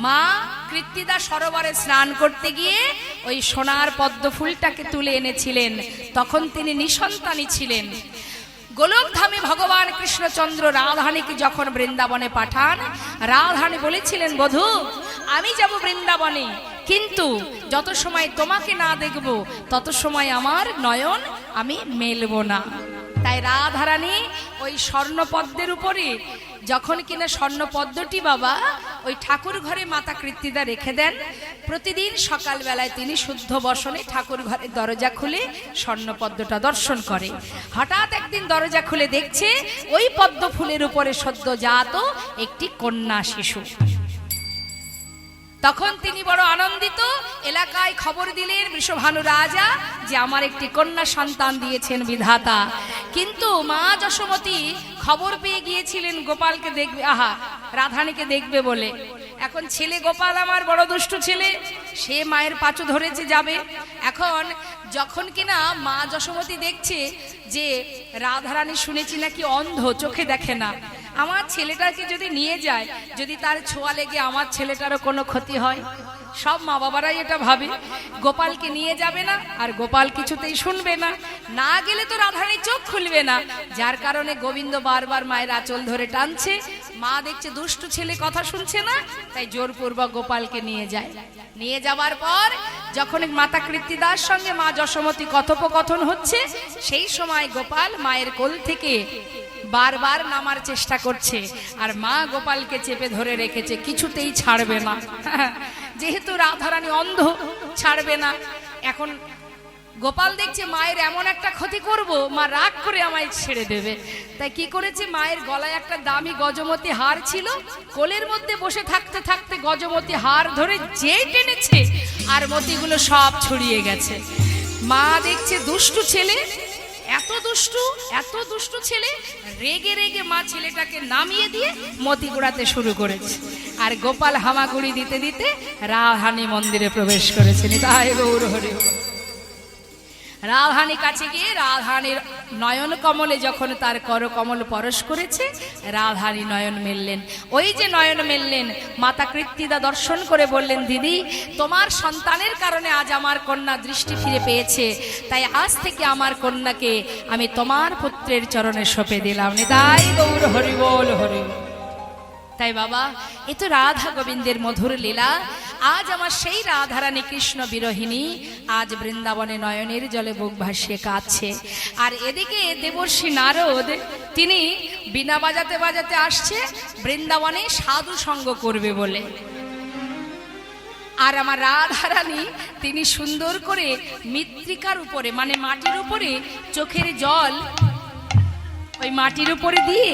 মা কৃত্তিদা সরোবরে স্নান করতে গিয়ে ওই সোনার পদ্ম ফুলটাকে তুলে এনেছিলেন, তখন তিনি নিঃসন্তানী ছিলেন। গোলকধামে ভগবান কৃষ্ণচন্দ্র রাধারানীকে যখন বৃন্দাবনে পাঠান, রাধারানী বলেছিলেন, বধূ আমি যাব বৃন্দাবনে, কিন্তু যত সময় তোমাকে না দেখব তত সময় আমার নয়ন আমি মেলব না। তাই রাধারানী ওই স্বর্ণপদ্মের উপরে যখন কিনা স্বর্ণপদ্মটি বাবা ওই ঠাকুর ঘরে মাতা কৃত্তিদা রেখে দেন, প্রতিদিন সকালবেলায় তিনি শুদ্ধ বসনে ঠাকুর ঘরের দরজা খুলে স্বর্ণপদ্মটা দর্শন করে। হঠাৎ একদিন দরজা খুলে দেখছে ওই পদ্ম ফুলের উপরে সদ্যজাত একটি কন্যা শিশু। তখন তিনি বড় আনন্দিত, এলাকায় খবর দিলেন বৃষভানু রাজা যে আমার একটি কন্যা সন্তান দিয়েছেন বিধাতা। কিন্তু মা যশোমতী খবর পেয়ে গিয়েছিলেন গোপালকে দেখবে, রাধারানীকে দেখবে বলে। এখন ছেলে গোপাল আমার বড় দুষ্টু ছেলে, সে মায়ের পাঁচু ধরেছে যাবে। এখন যখন কিনা মা যশোমতী দেখছে যে রাধারানী শুনেছি নাকি অন্ধ, চোখে দেখে না, আমার ছেলেটাকে যদি নিয়ে যায়, যদি তার ছোঁয়া লেগে আমার ছেলেটারও কোনো ক্ষতি হয়, সব মা বাবারাই এটা ভাবে। গোপালকে নিয়ে যাবে না, আর গোপাল কিছুতেই শুনবে না, না গেলে তো রাধারানী চোখ খুলবে না। যার কারণে গোবিন্দ বারবার মায়ের আঁচল ধরে টানছে। মা দেখছে দুষ্টু ছেলে কথা শুনছে না, তাই জোরপূর্বক গোপালকে নিয়ে যায়। নিয়ে যাওয়ার পর যখন মাতা কৃত্তিদার সঙ্গে মা যশোমতী কথোপকথন হচ্ছে, সেই সময় গোপাল মায়ের কোল থেকে বারবার নামার চেষ্টা করছে, আর মা গোপালকে চেপে ধরে রেখেছে, কিছুতেই ছাড়বে না। যেহেতু রাধারানী অন্ধ, ছাড়বে না। এখন গোপাল দেখছে মায়ের এমন একটা ক্ষতি করব, মা রাগ করে আমায় ছেড়ে দেবে। তাই কি করেছে, মায়ের গলায় একটা দামি গজমতি হার ছিল, কোলের মধ্যে বসে থাকতে থাকতে গজমতি হার ধরে যেই টেনেছে আর মতিগুলো সব ছড়িয়ে গেছে। মা দেখছে দুষ্টু ছেলে, এত দুষ্টু ছেলে, রেগে রেগে মা ছেলেটাকে নামিয়ে দিয়ে মতি গোড়াতে শুরু করেছে। আর গোপাল হামাগুড়ি দিতে দিতে রাধারানী মন্দিরে প্রবেশ করেছেন। তাই গৌর হরি। রাধারানী কাছে গিয়ে রাধারানীর নয়ন কমলে যখন তার করকমল পরশ করেছে, রাধারানী নয়ন মেললেন। ওই যে নয়ন মেললেন, মাতা কৃত্তিদা দর্শন করে বললেন, দিদি তোমার সন্তানের কারণে আজ আমার কন্যা দৃষ্টি ফিরে পেয়েছে, তাই আজ থেকে আমার কন্যাকে আমি তোমার পুত্রের চরণে সঁপে দিলাম। তাই গৌর হরি বল হরি। তাই বাবা, এ তো রাধা গোবিন্দের মধুর লীলা। আজ আমার সেই রাধারানী কৃষ্ণ বিরোহিনী আজ বৃন্দাবনে নয়নের জলে বুক ভাসিয়ে কাঁদছে। আর এদিকে দেবর্ষি নারদ তিনি বীণা বাজাতে বাজাতে আসছে বৃন্দাবনে সাধু সঙ্গ করবে বলে। আর আমার রাধারানী তিনি সুন্দর করে মৃত্তিকার উপরে, মানে মাটির উপরে চোখের জল ওই মাটির উপরে দিয়ে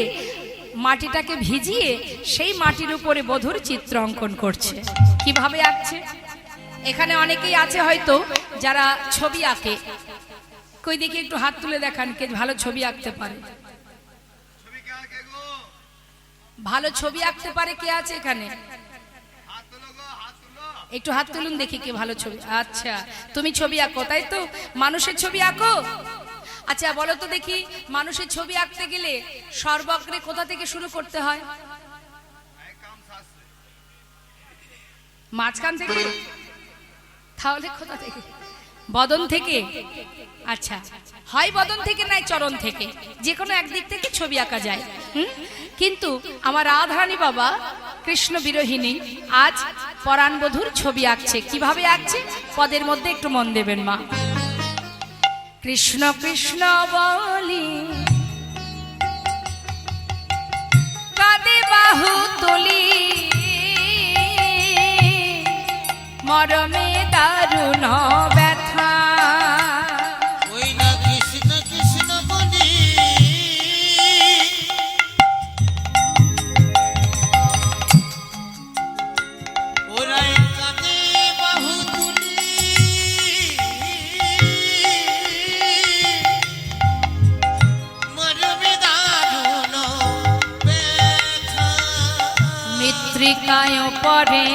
মাটিটাকে ভিজিয়ে সেই মাটির উপরে বধুর চিত্র অঙ্কন করছে। কিভাবে আঁকছে? এখানে অনেকেই আছে হয়তো যারা ছবি আঁকে। কই দেখি একটু হাত তুলে দেখান কে ভালো ছবি আঁকতে পারে। ভালো ছবি আঁকতে পারে কে আছে এখানে? একটু হাত তুলুন দেখি কে ভালো ছবি। আচ্ছা, তুমি ছবি আঁকো, তাই তো? মানুষের ছবি আঁকো? আচ্ছা বলো তো দেখি, মানুষের ছবি আঁকতে গেলে সর্বগ্রে কোথা থেকে শুরু করতে হয়? মাঝখান থেকে? তাহলে কোথা থেকে? বদন থেকে? আচ্ছা, হয় বদন থেকে নয় চরণ থেকে, যে কোনো একদিক থেকে ছবি আঁকা যায়। কিন্তু আমার রাধারানী বাবা কৃষ্ণ বিরোহিনী আজ পরাণ বধূর ছবি আঁকছে। কিভাবে আঁকছে পদের মধ্যে একটু মন দেবেন মা। কৃষ্ণ কৃষ্ণ বলি কাঁদে বাহু তুলি, মরমে দারুণ ব্যথা। ওই না কৃষ্ণ কৃষ্ণ বলি ওরাই কাঁদে বাহু তুলি, মরমে দারুণ ব্যথা। মৃত্তিকায় পরে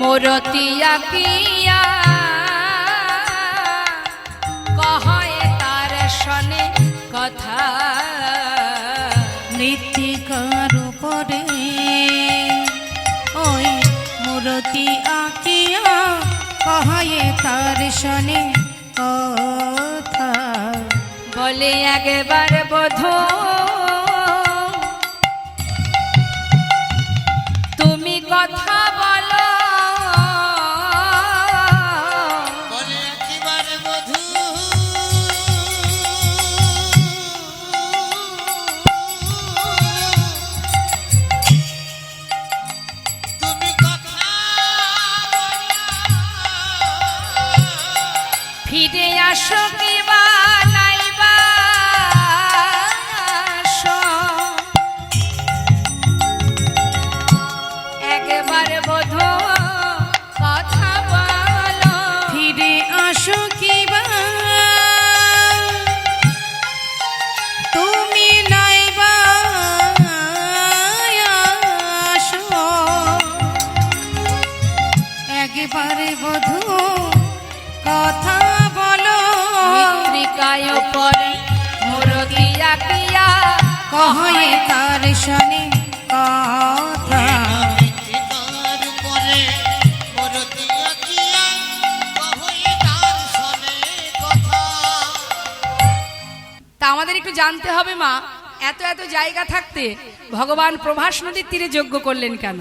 মূরতি আঁকিয়া, কহে তার শনে কথা। মৃত্তিকার উপরে ওই মূরতি আঁকিয়া, কহে তার শনে কথা। বলে একবার বধূ তুমি কথা বলো, বলে একবার বধূ তুমি কথা ফিরে আসো কিবা নাইবা আসো। একবার বধূ কথা বলো, ফিরে আসো কিবা তুমি নাইবা আসো। একবারে বধূ কথা বলো, মৃত্তিকায় পরে মূরতি আঁকিয়া, কহে তার শনে কথা। মৃত্তিকার উপরে মূরতি আঁকিয়া, কহে তার শনে কথা। তা আমাদের একটু জানতে হবে মা, এত এত জায়গা থাকতে ভগবান প্রভাস নদীর তীরে যজ্ঞ করলেন কেন?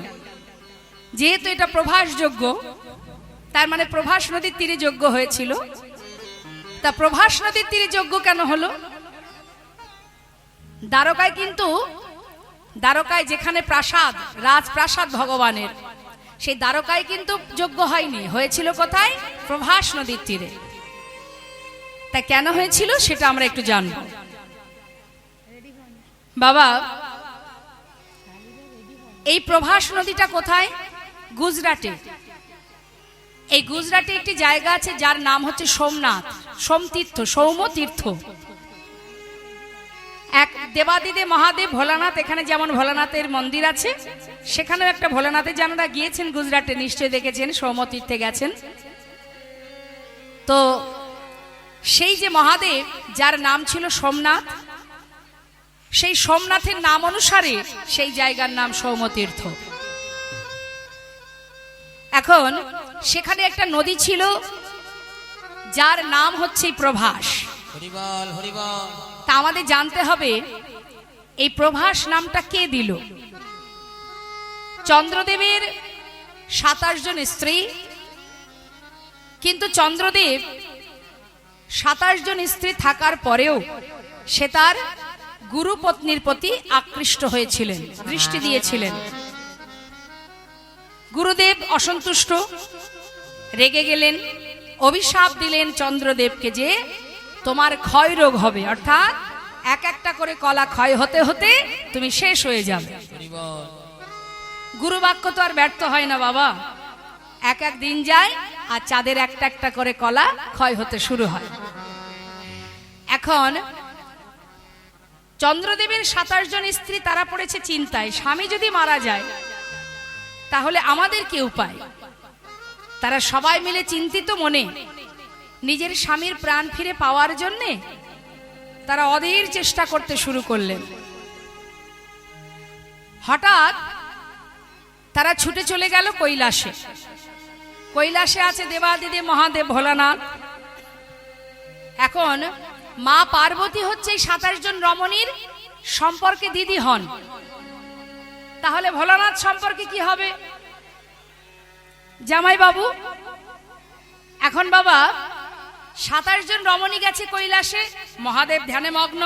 যেহেতু এটা প্রভাস যজ্ঞ, তার মানে প্রভাস নদীর তীরে যজ্ঞ হয়েছিল। তা প্রভাস নদীর তীরে যজ্ঞ কেন হলো? দ্বারকায় কিন্তু, দ্বারকায় যেখানে প্রাসাদ, রাজপ্রাসাদ ভগবানের, সেই দ্বারকায় কিন্তু যজ্ঞ হয়নি, হয়েছিল কোথায়? প্রভাস নদীর তীরে। তা কেন হয়েছিল সেটা আমরা একটু জানব। বাবা, এই প্রভাস নদীটা কোথায়? গুজরাটে। এই গুজরাটে একটি জায়গা আছে যার নাম হচ্ছে সোমনাথ, সোমতীর্থ, সৌমতীর্থ। এক দেবাদিদেব মহাদেব ভোলানাথ, এখানে যেমন ভোলানাথের মন্দির আছে, সেখানেও একটা ভোলানাথের, যারা গিয়েছেন গুজরাটে নিশ্চয়ই দেখেছেন, সৌমতীর্থে গেছেন। তো সেই যে মহাদেব যার নাম ছিল সোমনাথ, সেই সোমনাথের নাম অনুসারে সেই জায়গার নাম সৌমতীর্থ। এখন সেখানে একটা নদী ছিল যার নাম হচ্ছে প্রভাস। হরিবল হরিবল। তা আমাদের জানতে হবে এই প্রভাস নামটা কে দিল। চন্দ্রদেবের 27 জন স্ত্রী, কিন্তু চন্দ্রদেব 27 জন স্ত্রী থাকার পরেও সে তার গুরুপত্নীর প্রতি আকৃষ্ট হয়েছিলেন, দৃষ্টি দিয়েছিলেন। গুরুদেব অসন্তুষ্ট, রেগে গেলেন, অভিশাপ দিলেন চন্দ্রদেবকে যে তোমার ক্ষয় রোগ হবে, অর্থাৎ এক একটা করে কলা ক্ষয় হতে হতে তুমি শেষ হয়ে যাবে। হরিবল। গুরু বাক্য তো আর ব্যর্থ হয় না বাবা। এক এক দিন যায় আর চাঁদের একটা একটা করে কলা ক্ষয় হতে শুরু হয়। এখন চন্দ্রদেবের 27 জন স্ত্রী তারা পড়েছে চিন্তায়, স্বামী যদি মারা যায় তাহলে আমাদের কি উপায়। তারা সবাই মিলে চিন্তিত মনে নিজের স্বামীর প্রাণ ফিরে পাওয়ার জন্যে তারা অধীর চেষ্টা করতে শুরু করলেন। হঠাৎ তারা ছুটে চলে গেল কৈলাসে। কৈলাসে আছে দেবাদিদেব মহাদেব ভোলানাথ। এখন মা পার্বতী হচ্ছে এই 27 জন রমণীর সম্পর্কে দিদি হন, তাহলে ভোলানাথ সম্পর্কে কি হবে? জামাই বাবু। এখন বাবা 27 জন রমণী গেছে কৈলাসে, মহাদেব ধ্যানে মগ্ন,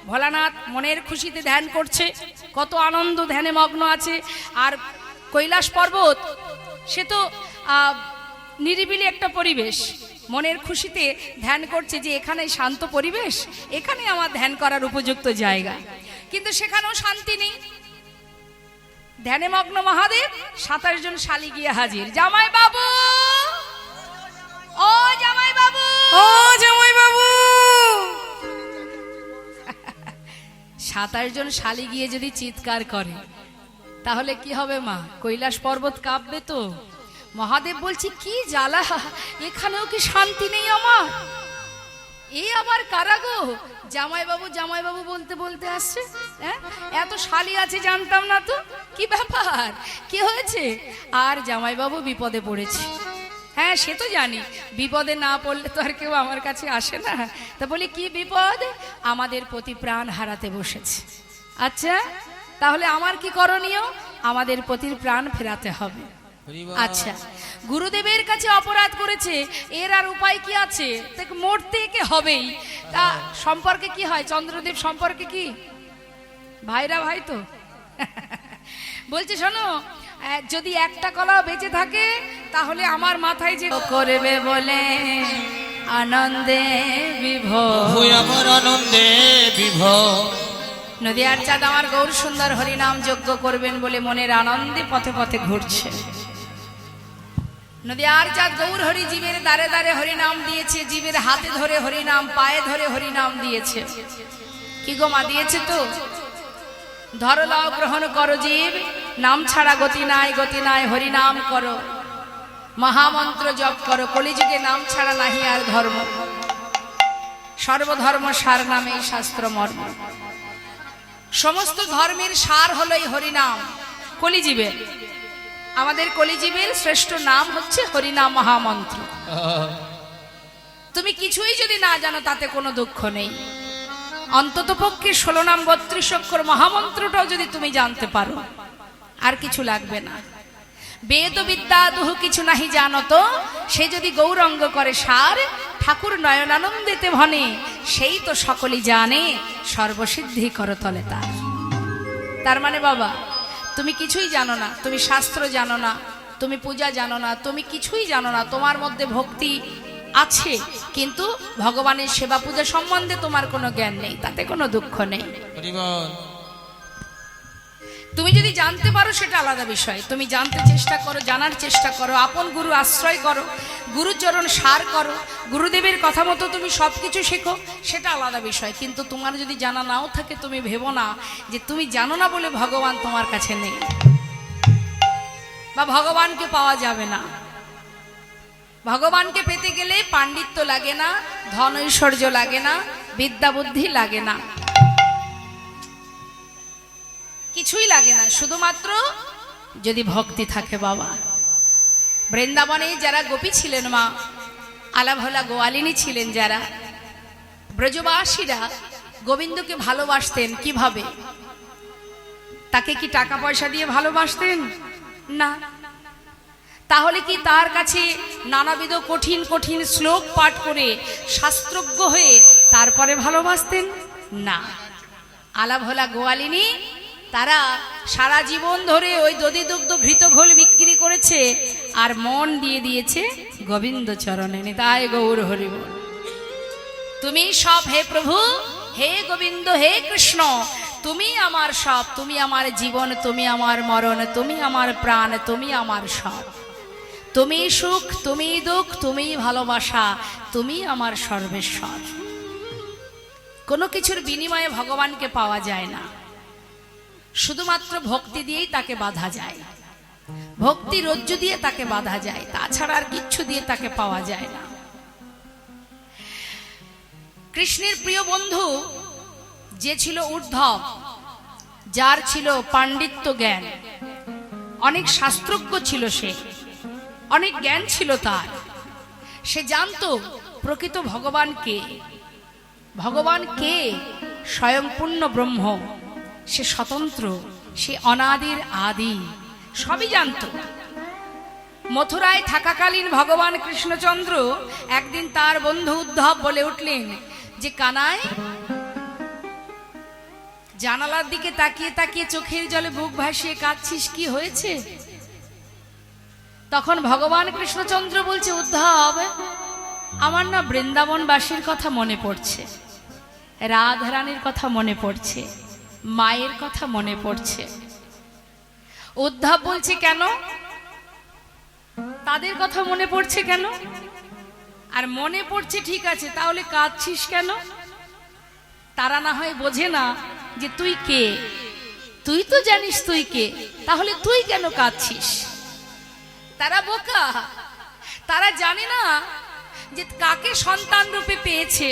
ভোলানাথ মনের খুশিতে ধ্যান করছে, কত আনন্দ ধ্যানে মগ্ন আছে। আর কৈলাস পর্বত সে তো নিরিবিলি একটা পরিবেশ, মনের খুশিতে ধ্যান করছে যে এখানে শান্ত পরিবেশ, এখানে আমার ধ্যান করার উপযুক্ত জায়গা। কিন্তু সেখানেও শান্তি নেই। ধ্যানে মগ্ন মহাদেব, 27 জন শালি গিয়ে হাজির। জামাই বাবু, ও জামাই বাবু, ও জামাই বাবু। 27 জন শালি গিয়ে যদি চিৎকার করে তাহলে কি হবে মা? কৈলাস পর্বত কাঁপবে তো। মহাদেব বলছি কি জ্বালা, এখানেও কি শান্তি নেই আমার? এই আবার কারা গো? জামাই বাবু বলতে বলতে আসছে। হ্যাঁ, এত শালি আছে জানতাম না তো। কি ব্যাপার, কি হয়েছে? আর জামাই বাবু বিপদে পড়েছে। হ্যাঁ সে তো জানি, বিপদে না পড়লে তো আর কেউ আমার কাছে আসে না। তা বলি কি বিপদ? আমাদের প্রতি প্রাণ হারাতে বসেছে। আচ্ছা তাহলে আমার কি করণীয়? আমাদের প্রতির প্রাণ ফেরাতে হবে। আচ্ছা, গুরুদেবের কাছে অপরাধ করেছে, এর আর উপায় কি আছে? মরতে একে হবেই। তা সম্পর্কে কি হয়? চন্দ্রদেব সম্পর্কে কি ভাইরা ভাই তো। বলছে শোনো, যদি একটা কলাও বেঁচে থাকে তাহলে আমার মাথায় যে করবে বলে আনন্দে বিভোর, আমার আনন্দে বিভোর। নদিয়ার চাঁদ আমার গৌর সুন্দর হরিনাম যজ্ঞ করবেন বলে মনের আনন্দে পথে পথে ঘুরছে। নদিয়ার চাঁদ গৌর হরি জীবের দ্বারে দ্বারে হরিনাম দিয়েছে, জীবের হাতে ধরে হরিনাম, পায়ে ধরে হরিনাম দিয়েছে। কি গো মা, দিয়েছে তো? ধরো লও গ্রহণ করো জীব, নাম ছাড়া গতি নাই, গতি নাই হরিনাম করো, মহামন্ত্র জপ করো, কলিযুগে নাম ছাড়া নাহি আর ধর্ম, সর্বধর্ম সার নামে শাস্ত্র মর্ম। সমস্ত ধর্মের সার হলো এই হরিনাম। কলিজীবের, আমাদের কলিজীবের শ্রেষ্ঠ নাম হচ্ছে হরিনাম মহামন্ত্র। তুমি কিছুই যদি না জানো তাতে কোনো দুঃখ নেই, অন্তত পক্ষে 16 নাম 32 অক্ষর মহামন্ত্রটাও যদি তুমি জানতে পারো আর কিছু লাগবে না। বেদ বিদ্যা দুহু কিছু নাহি জানো তো, সে যদি গৌরঙ্গ করে সার, ঠাকুর নয়নানন্দিতে ভনে, সেই তো সকলেই জানে সর্বসিদ্ধি করতলে তার। তার মানে বাবা তুমি কিছুই জানো না, তুমি শাস্ত্র জানো না, তুমি পূজা জানো না, তুমি কিছুই জানো না, তোমার মধ্যে ভক্তি আছে কিন্তু ভগবানের সেবা পূজা সম্বন্ধে তোমার কোনো জ্ঞান নেই, তাতে কোনো দুঃখ নেই। হরি বল। তুমি যদি জানতে পারো সেটা আলাদা বিষয়, তুমি জানতে চেষ্টা করো, জানার চেষ্টা করো, আপন গুরু আশ্রয় করো, গুরুচরণ সার করো, গুরুদেবের কথা মতো তুমি সব কিছু শেখো, সেটা আলাদা বিষয়। কিন্তু তোমার যদি জানা নাও থাকে, তুমি ভেবো না যে তুমি জানো না বলে ভগবান তোমার কাছে নেই বা ভগবানকে পাওয়া যাবে না। ভগবানকে পেতে গেলে পাণ্ডিত্য লাগে না, ধন ঐশ্বর্য লাগে না, বিদ্যা বুদ্ধি লাগে না, কিছুই লাগে না, শুধুমাত্র যদি ভক্তি থাকে। বাবা বৃন্দাবনে যারা গোপী ছিলেন, মা আলাভোলা গোয়ালিনী ছিলেন, যারা ব্রজবাসীরা গোবিন্দকে ভালোবাসতেন কিভাবে? তাকে কি টাকা পয়সা দিয়ে ভালোবাসতেন? না। তাহলে কি তার কাছে নানাবিধ কঠিন কঠিন শ্লোক পাঠ করে শাস্ত্রজ্ঞ হয়ে তারপরে ভালোবাসতেন? না। আলাভোলা গোয়ালিনী তারা সারা জীবন ধরে ওই দধি দুগ্ধ ঘৃত ঘোল বিক্রি করেছে আর মন দিয়ে দিয়েছে গোবিন্দ চরণে। নিতাই গৌর হরি বল। তুমি সব হে প্রভু, হে গোবিন্দ, হে কৃষ্ণ, তুমি আমার সব, তুমি আমার জীবন, তুমি আমার মরণ, তুমি আমার প্রাণ, তুমি আমার সব, তুমি সুখ, তুমি দুঃখ, তুমি ভালোবাসা, তুমি আমার সর্বেশ্বর। কোনো কিছুর বিনিময়ে ভগবানকে পাওয়া যায় না, শুধুমাত্র ভক্তি দিয়েই তাকে বাঁধা যায়, ভক্তি রজ্জু দিয়ে তাকে বাঁধা যায়, তাছাড়া আর কিচ্ছু দিয়ে তাকে পাওয়া যায় না। কৃষ্ণের প্রিয় বন্ধু যে ছিল উদ্ধব, যার ছিল পাণ্ডিত্য জ্ঞান, অনেক শাস্ত্রজ্ঞ ছিল, সে অনেক জ্ঞান ছিল তার, সে জানতো প্রকৃত ভগবান কে। ভগবান কে? স্বয়ং পূর্ণ ব্রহ্ম, সে স্বতন্ত্র, সে অনাদির আদি, সবই জানত। মথুরায় থাকাকালীন ভগবান কৃষ্ণচন্দ্র একদিন তার বন্ধু উদ্ধব বলে উঠলেন যে, কানাই, জানালার দিকে তাকিয়ে তাকিয়ে চোখের জলে বুক ভাসিয়ে কাঁদছিস, কি হয়েছে? তখন ভগবান কৃষ্ণচন্দ্র বলছে, উদ্ধব, আমার না বৃন্দাবনবাসীর কথা মনে পড়ছে, রাধারানীর কথা মনে পড়ছে, মায়ের কথা মনে পড়ছে। উদ্ধব বলছে, কেন? তাদের কথা মনে পড়ছে কেন? আর মনে পড়ছে ঠিক আছে, তাহলে কাঁদছিস কেন? তারা না হয় বোঝে না যে তুই কে, তুই তো জানিস তুই কে, তাহলে তুই কেন কাঁদছিস? তারা বোকা, তারা জানে না যে কাকে সন্তান রূপে পেয়েছে,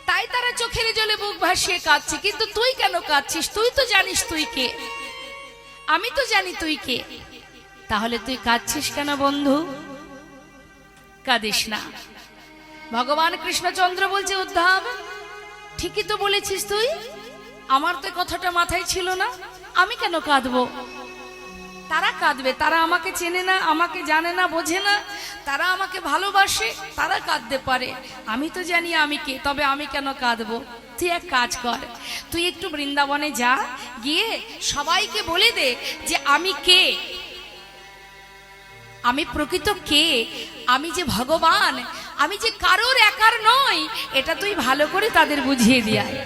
তাই তারা চোখের জলে বুক ভাসিয়ে কাঁদছে। কিন্তু তুই কেন কাঁদছিস? তুই তো জানিস তুই কে, আমি তো জানি তুই কে, তাহলে তুই কাঁদছিস কেন বন্ধু? কাঁদিস না। ভগবান কৃষ্ণচন্দ্র বলছে, উদ্ধব, ঠিকই তো বলেছিস তুই, আমার তো কথাটা মাথায় ছিল না, আমি কেন কাঁদবো? তারা কাঁদবে, তারা আমাকে চেনে না, আমাকে জানে না, বোঝে না, তারা আমাকে ভালোবাসে, তারা কাঁদতে পারে, আমি তো জানি আমি কে, তবে আমি কেন কাঁদবো? তুই এক কাজ কর, তুই একটু বৃন্দাবনে যা, গিয়ে সবাইকে বলে দে যে আমি কে, আমি প্রকৃত কে, আমি যে ভগবান, আমি যে কারোর একার নই, এটা তুই ভালো করে তাদের বুঝিয়ে দিয়ায়।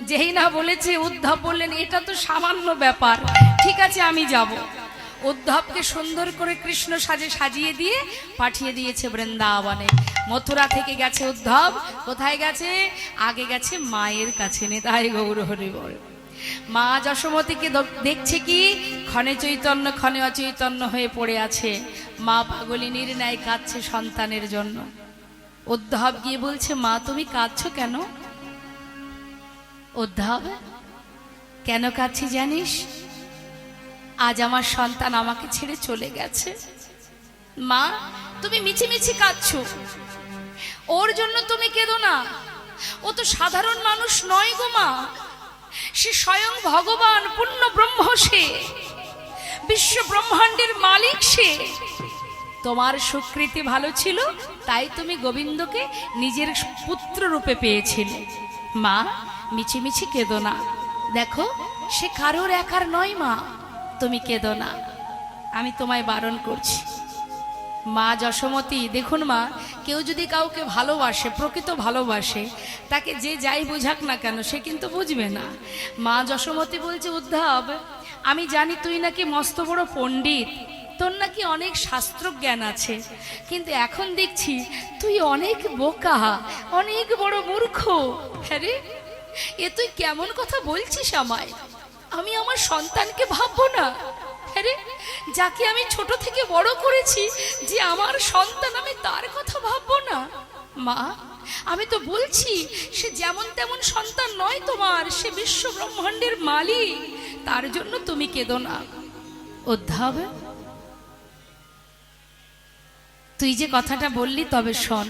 যেই না বলেছে, উদ্ধব বললেন, এটা তো সামান্য ব্যাপার, ঠিক আছে আমি যাব। উদ্ধবকে সুন্দর করে কৃষ্ণ সাজে সাজিয়ে দিয়ে পাঠিয়ে দিয়েছে বৃন্দাবনে। মথুরা থেকে গেছে উদ্ধব, কোথায় গেছে? আগে গেছে মায়ের কাছে। নিতাই গৌর হরি বল। মা যশোমতীকে দেখছে কি ক্ষণে চৈতন্য ক্ষণে অচৈতন্য হয়ে পড়ে আছে, মা পাগলিনীর ন্যায় কাঁদছে সন্তানের জন্য। উদ্ধব গিয়ে বলছে, মা তুমি কাঁদছো কেন? উদ্ধব, কেন কাঁদছি জানিস? আজ আমার সন্তান আমাকে ছেড়ে চলে গেছে। মা তুমি মিছিমিছি কাঁদছো, ওর জন্য তুমি কেঁদো না, ও তো সাধারণ মানুষ নয় গো মা, সে স্বয়ং ভগবান পূর্ণ ব্রহ্ম, সে বিশ্ব ব্রহ্মাণ্ডের মালিক, সে তোমার সুকৃতি ভালো ছিল তাই তুমি গোবিন্দকে নিজের পুত্র রূপে পেয়েছিলে। মা মিছিমিছি কেঁদো না, দেখো সে কারোর একার নয় মা, তুমি কেঁদো না, আমি তোমায় বারণ করছি। মা যশোমতী, দেখুন মা, কেউ যদি কাউকে ভালোবাসে, প্রকৃত ভালোবাসে, তাকে যে যাই বোঝাক না কেন সে কিন্তু বুঝবে না। মা যশোমতী বলছে, উদ্ধব, আমি জানি তুই নাকি মস্ত বড় পণ্ডিত, তোর নাকি অনেক শাস্ত্র জ্ঞান আছে, কিন্তু এখন দেখছি তুই অনেক বোকা, অনেক বড় মূর্খ। হ্যাঁ রে, এ তুই কেমন কথা বলছিস আমায়? আমি আমার সন্তানকে ভাববো না? হ্যাঁ রে, যাকে আমি ছোট থেকে বড় করেছি, যে আমার সন্তান, আমি তার কথা ভাববো না? মা, আমি তো বলছি সে যেমন তেমন সন্তান নয় তোমার, সে বিশ্ব ব্রহ্মাণ্ডের মালিক, তার জন্য তুমি কেঁদো না। উদ্ধব, তুই যে কথাটা বললি, তবে শোন,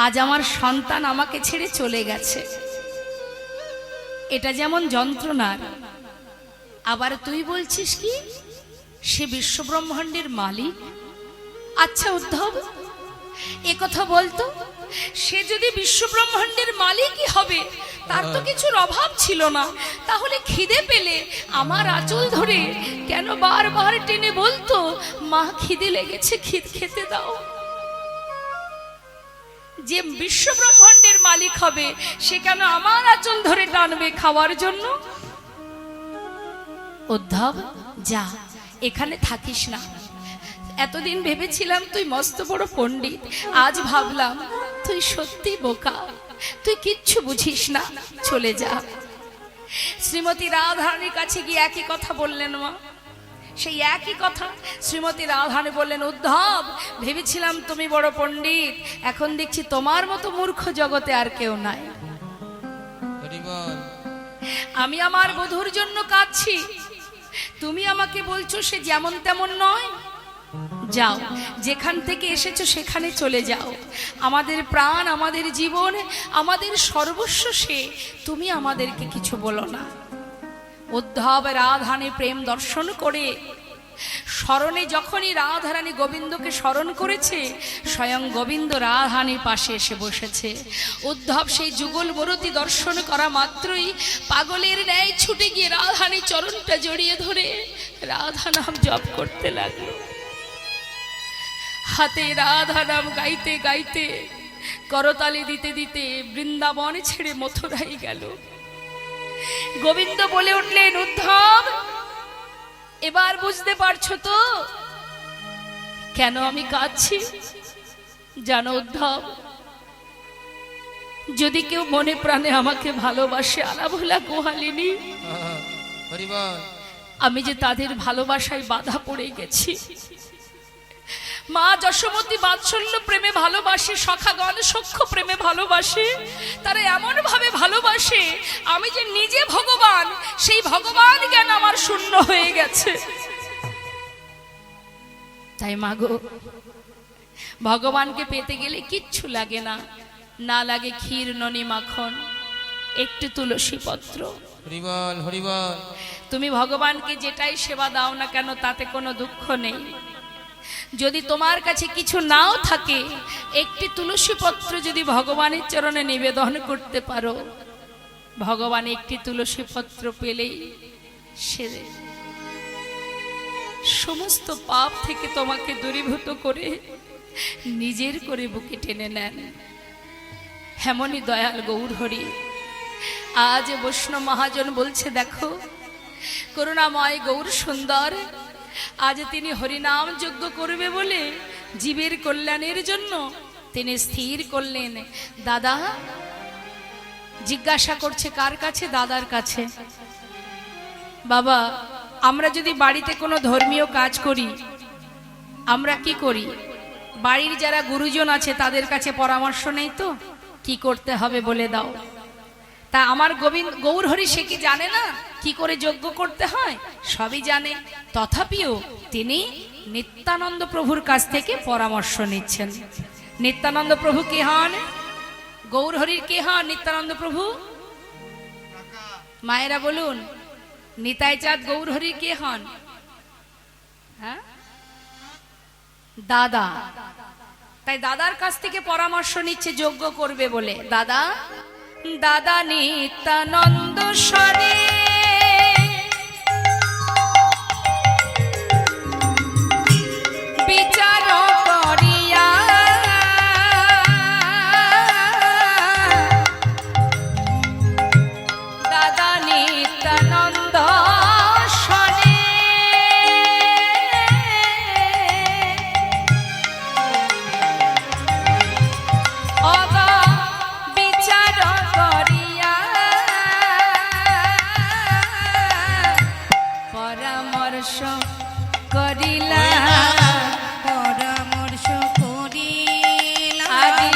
আজ আমার সন্তান আমাকে ছেড়ে চলে গেছে, এটা যেমন যন্ত্রণার, আবার তুই বলছিস কি সে বিশ্বব্রহ্মাণ্ডের মালিক। আচ্ছা উদ্ধব, এ কথা বলতো, সে যদি বিশ্বব্রহ্মাণ্ডের মালিকই হবে, তার তো কিছুর অভাব ছিল না, তাহলে খিদে পেলে আমার আঁচল ধরে কেন বারবার টেনে বলতো, মা খিদে লেগেছে, খেতে দাও? যে বিশ্বব্রহ্মাণ্ডের মালিক হবে, সে কেন আমার আঁচল ধরে টানবে খাওয়ার জন্য? উদ্ধব, যা, এখানে থাকিস না। এতদিন ভেবেছিলাম তুই মস্ত বড় পণ্ডিত, আজ ভাবলাম তুই সত্যি বোকা, তুই কিচ্ছু বুঝিস না, চলে যা। শ্রীমতী রাধারানীর কাছে গিয়ে একই কথা বললেন মা, সেই একই কথা শ্রীমতী রাধারানী বললেন, উদ্ধব, ভেবেছিলাম তুমি বড় পণ্ডিত, এখন দেখছি তোমার মতো মূর্খ জগতে আর কেউ নাই। হরি বল। আমি আমার বধূর জন্য কাঁদছি, তুমি আমাকে বলছো সে যেমন তেমন নয়? যাও, যেখান থেকে এসেছো সেখানে চলে যাও। আমাদের প্রাণ, আমাদের জীবন, আমাদের সর্বস্ব সে, তুমি আমাদেরকে কিছু বলো না। উদ্ধব রাধারানী প্রেম দর্শন করে স্মরণে যখনই রাধারানী গোবিন্দকে স্মরণ করেছে, স্বয়ং গোবিন্দ রাধারানীর পাশে এসে বসেছে। উদ্ধব সেই যুগল মূরতি দর্শন করা মাত্রই পাগলের ন্যায় ছুটে গিয়ে রাধারানী চরণটা জড়িয়ে ধরে রাধা নাম জপ করতে লাগলো। হাতে রাধা নাম গাইতে গাইতে, করতালি দিতে দিতে বৃন্দাবন ছেড়ে মথুরাই গেল। গোবিন্দ বলে উঠলেন, উদ্ধব, এবার বুঝতে পারছো তো কেন আমি কাঁদছি? জানো উদ্ধব, যদি কেউ মনে প্রাণে আমাকে ভালোবাসে, আলাভোলা গোহালিনী, হরি বল। আমি যে তাদের ভালোবাসায় বাধা পড়ে গেছি। মা যশোমতী বাৎসল্য প্রেমে ভালোবাসে, সখাগণ সখ্য প্রেমে ভালোবাসে, তারা এমন ভাবে ভালোবাসে আমি যে নিজে ভগবান, সেই ভগবান জ্ঞান আমার শূন্য হয়ে গেছে। তাই মাগো, ভগবানকে পেতে গেলে কিচ্ছু লাগে না, না লাগে ক্ষীর ননি মাখন, একটু তুলসী পত্র। হরি বল, হরি বল। তুমি ভগবানকে যেটাই সেবা দাও না কেন, তাতে কোনো দুঃখ নেই। যদি তোমার কাছে কিছু নাও থাকে, একটি তুলসী পত্র যদি ভগবানের চরণে নিবেদন করতে পারো, ভগবান একটি তুলসী পত্র পেলেই সে সমস্ত পাপ থেকে তোমাকে দূরীভূত করে নিজের করে বুকে টেনে নেন। হেমনি দয়াল গৌরহরি। আজ বৈষ্ণব মহাজন বলছে, দেখো করুণাময় গৌর সুন্দর, আজ তিনি হরিনাম যজ্ঞ করবে বলে জীবের কল্যাণের জন্য তিনি স্থির করলেন। দাদা জিজ্ঞাসা করছে, কার কাছে? দাদার কাছে। বাবা, আমরা যদি বাড়িতে কোনো ধর্মীয় কাজ করি, আমরা কি করি? বাড়ির যারা গুরুজন আছে তাদের কাছে পরামর্শ নেই তো, কি করতে হবে বলে দাও। তা আমার গৌরহরি সে কি জানে না কি করে যজ্ঞ করতে হয়? সবই জানে, তথাপিও তিনি নিত্যানন্দ প্রভুর কাছ থেকে পরামর্শ নিচ্ছেন। নিত্যানন্দ প্রভু কে হন? গৌরহরির কে হন? নিত্যানন্দ প্রভু। মায়েরা বলুন, নিতাই চাঁদ গৌরহরির কে হন? হ্যাঁ, দাদা। তাই দাদার কাছ থেকে পরামর্শ নিচ্ছে যজ্ঞ করবে বলে। দাদা, দাদা নিত্যানন্দ স্বরে পরামর্শ করিলা পরামর্শ করিলা আজি